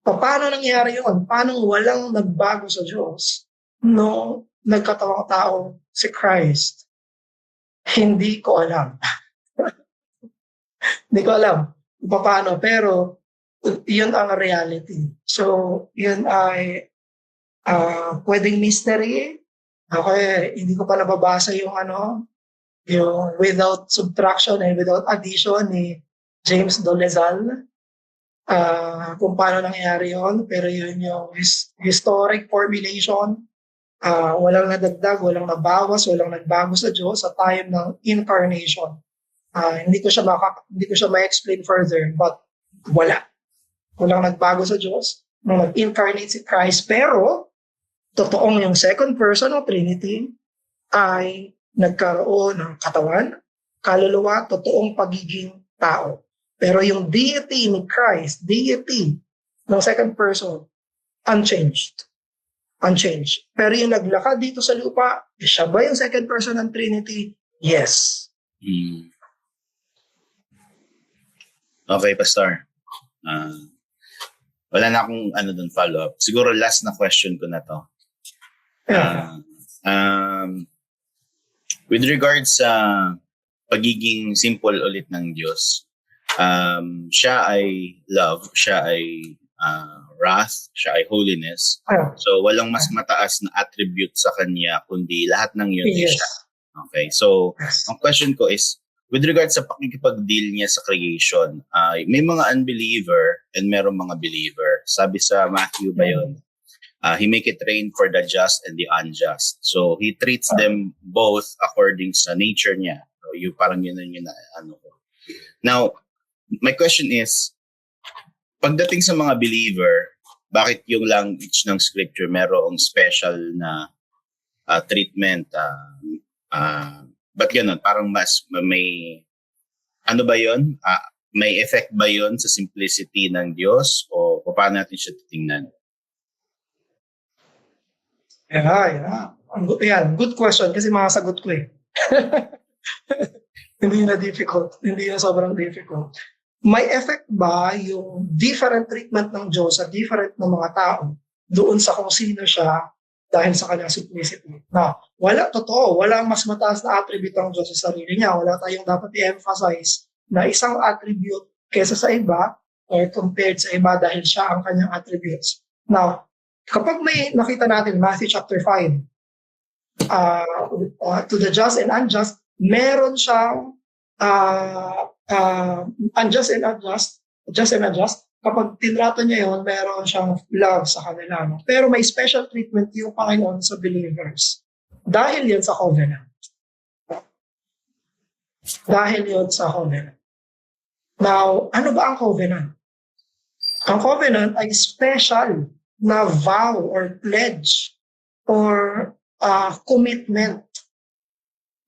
Paano nangyari yun? Paano walang nagbago sa Diyos nung nagkatawang tao si Christ? Hindi ko alam. Hindi ko alam paano, pero yun ang reality. So, yun ay pwedeng mystery. Okay, hindi ko pa nababasa yung yung without subtraction and without addition ni James Dolezal. Kung paano nangyari yun, pero yun yung historic formulation. Walang nadagdag, walang nabawas, walang nagbago sa Diyos sa time ng incarnation. Hindi ko siya ma-explain further, but wala. Walang nagbago sa Diyos nung nag-incarnate si Christ, pero totoong yung second person of Trinity ay nagkaroon ng katawan, kaluluwa, totoong pagiging tao. Pero yung deity ni Christ, deity ng second person, unchanged. Unchanged. Pero yung naglakad dito sa lupa, siya ba yung second person ng Trinity? Yes. Okay, Pastor. Wala na akong doon follow-up. Siguro last na question ko na to. With regards sa pagiging simple ulit ng Diyos, siya ay love, siya ay wrath, siya ay holiness. So walang mas mataas na attribute sa kanya kundi lahat ng yun ay siya. Okay, so ang question ko is, with regards sa pakikipag-deal niya sa creation, may mga unbeliever and merong mga believer. Sabi sa Matthew ba yun? He make it rain for the just and the unjust. So he treats them both according sa nature niya. So parang yun yung ano ko. Now, my question is, pagdating sa mga believer, bakit yung language ng scripture merong special na treatment? Ba't ganun? Parang mas may, ano ba yun? May effect ba yun sa simplicity ng Diyos? O paano natin siya titingnan? Yeah. Yan, good question kasi makasagot ko eh. Hindi na difficult. Hindi na sobrang difficult. May effect ba yung different treatment ng Diyos sa different ng mga tao doon sa kung sino siya dahil sa kanyang simplicity? Na wala, totoo, wala mas mataas na attribute ng Diyos sa sarili niya. Wala tayong dapat i-emphasize na isang attribute kesa sa iba or compared sa iba dahil siya ang kanyang attributes. Now, kapag may nakita natin Matthew chapter 5, to the just and unjust, meron siyang unjust and unjust, just and unjust. Kapag tinrato niya yun, meron siyang love sa kanila. No? Pero may special treatment yung Panginoon sa believers. Dahil yun sa covenant. Dahil yun sa covenant. Now, ano ba ang covenant? Ang covenant ay special na vow or pledge or commitment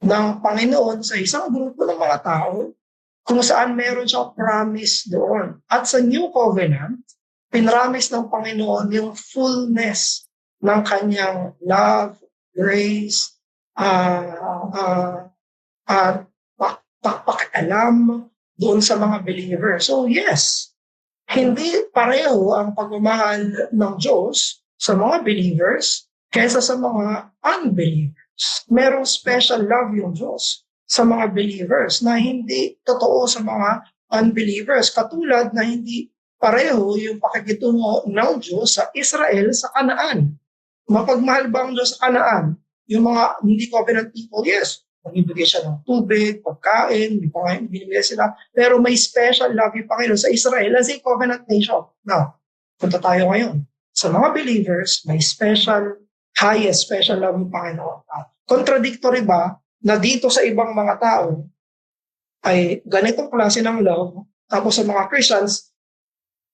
ng Panginoon sa isang grupo ng mga tao kung saan meron siyang promise doon. At sa New Covenant, pinramis ng Panginoon yung fullness ng kanyang love, grace, pakialam doon sa mga believers. So yes, hindi pareho ang pagmamahal ng Diyos sa mga believers kaysa sa mga unbelievers. Merong special love yung Diyos sa mga believers na hindi totoo sa mga unbelievers. Katulad na hindi pareho yung pakikitungo ng Diyos sa Israel sa Kanaan. Mapagmahal ba ang Diyos sa Kanaan? Yung mga hindi covenant people, yes, nagbibigay siya ng tubig, pagkain, binibigay sila. Pero may special love yung Panginoon sa Israel as a covenant nation. Now, punta tayo ngayon. Sa mga believers, may highest special love yung Panginoon. Contradictory ba na dito sa ibang mga tao ay ganitong klase ng love, tapos sa mga Christians,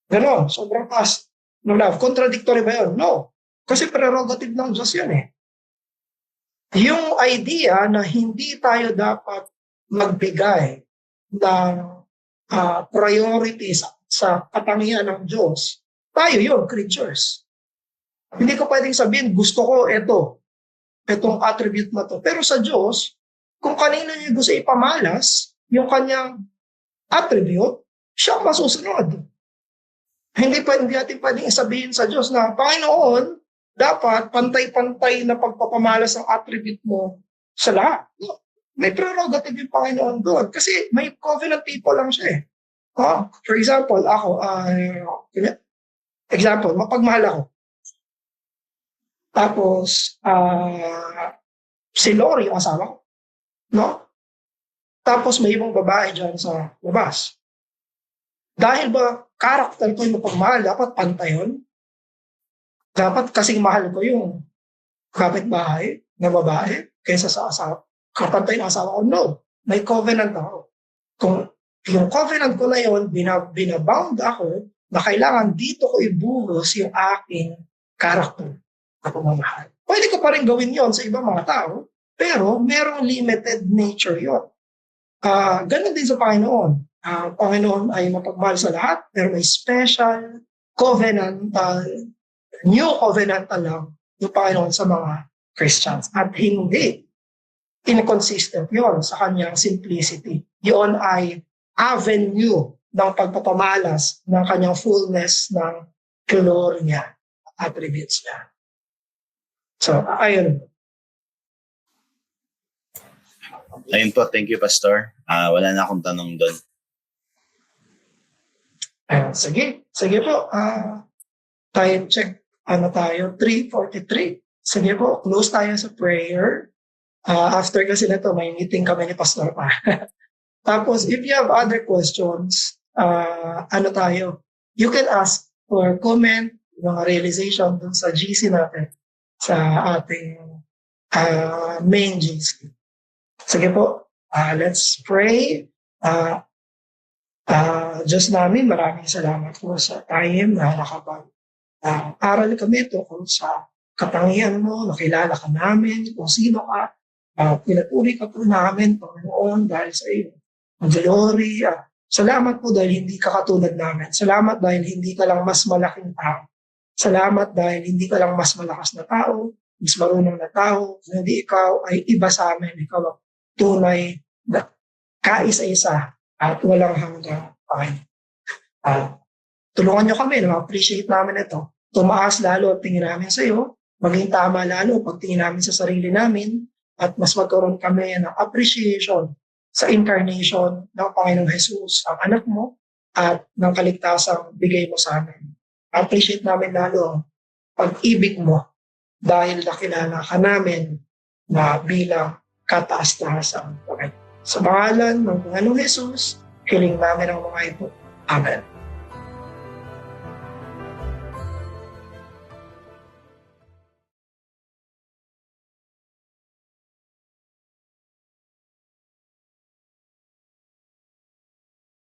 gano'n, sobrang taas ng love. Contradictory ba yun? No. Kasi prerogative ng Diyos yun eh. Yung idea na hindi tayo dapat magbigay ng priorities sa katangian ng Diyos, tayo yun, creatures. Hindi ko pwedeng sabihin, gusto ko itong attribute na to. Pero sa Diyos, kung kanino niya gusto ipamalas, yung kanyang attribute, siya masusunod. Hindi natin pwedeng sabihin sa Diyos na, Panginoon, dapat pantay-pantay na pagpapamalas ang attribute mo sa lahat. May prerogative yung Panginoon doon. Kasi may covenant people lang siya eh. For example, ako, mapagmahal ako. Tapos, si Lori, yung asawa ko. No? Tapos may ibang babae dyan sa labas. Dahil ba character ko yung mapagmahal, dapat pantay yun? Dapat kasing mahal ko yung kapitbahay na babae kaysa sa asawa. Kapantay ng asawa ko, no. May covenant ako. Kung yung covenant ko na yun, binabound ako na kailangan dito ko ibuhos yung aking character na pamamahal. Pwede ko pa rin gawin yon sa ibang mga tao, pero merong limited nature yon. Ganun din sa Panginoon. Panginoon ay mapagmahal sa lahat, pero may special covenantal, new covenantal lang yung Panginoon sa mga Christians. At hindi inconsistent yon sa kanyang simplicity. Yon ay avenue ng pagpapamalas ng kanyang fullness ng glory niya, attributes niya. So, ayun. Ayun po, thank you, Pastor. Wala na akong tanong doon. Sige po. Time check, tayo, 3:43. Sige po, close tayo sa prayer. After kasi na to, may meeting kami ni Pastor pa. Tapos, if you have other questions, you can ask or comment yung mga realization dun sa GC natin, sa ating main GC. Sige po, let's pray. Diyos namin, maraming salamat po sa time na aral kami tungkol sa katangian mo, nakilala ka namin, kung sino ka. Pinaturi ka po namin, Panginoon, dahil sa iyo. Ang glory. Salamat po dahil hindi ka katulad namin. Salamat dahil hindi ka lang mas malaking tao. Salamat dahil hindi ka lang mas malakas na tao, mas marunong na tao. Hindi ikaw ay iba sa amin. Ikaw ang tunay na kaisa-isa at walang hanggang Panginoon. Tulungan niyo kami na ma-appreciate namin ito. Tumaas lalo ang tingin namin sa iyo, maging tama lalo ang pagtingin namin sa sarili namin, at mas magkaroon kami ng appreciation sa incarnation ng Panginoong Jesus, ang anak mo, at ng kaligtasang bigay mo sa amin. Appreciate namin lalo ang pag-ibig mo dahil nakilala ka namin na bilang kataas-taasang Panginoon. Sa pangalan ng Panginoong Jesus, hiling namin ang mga ito. Amen.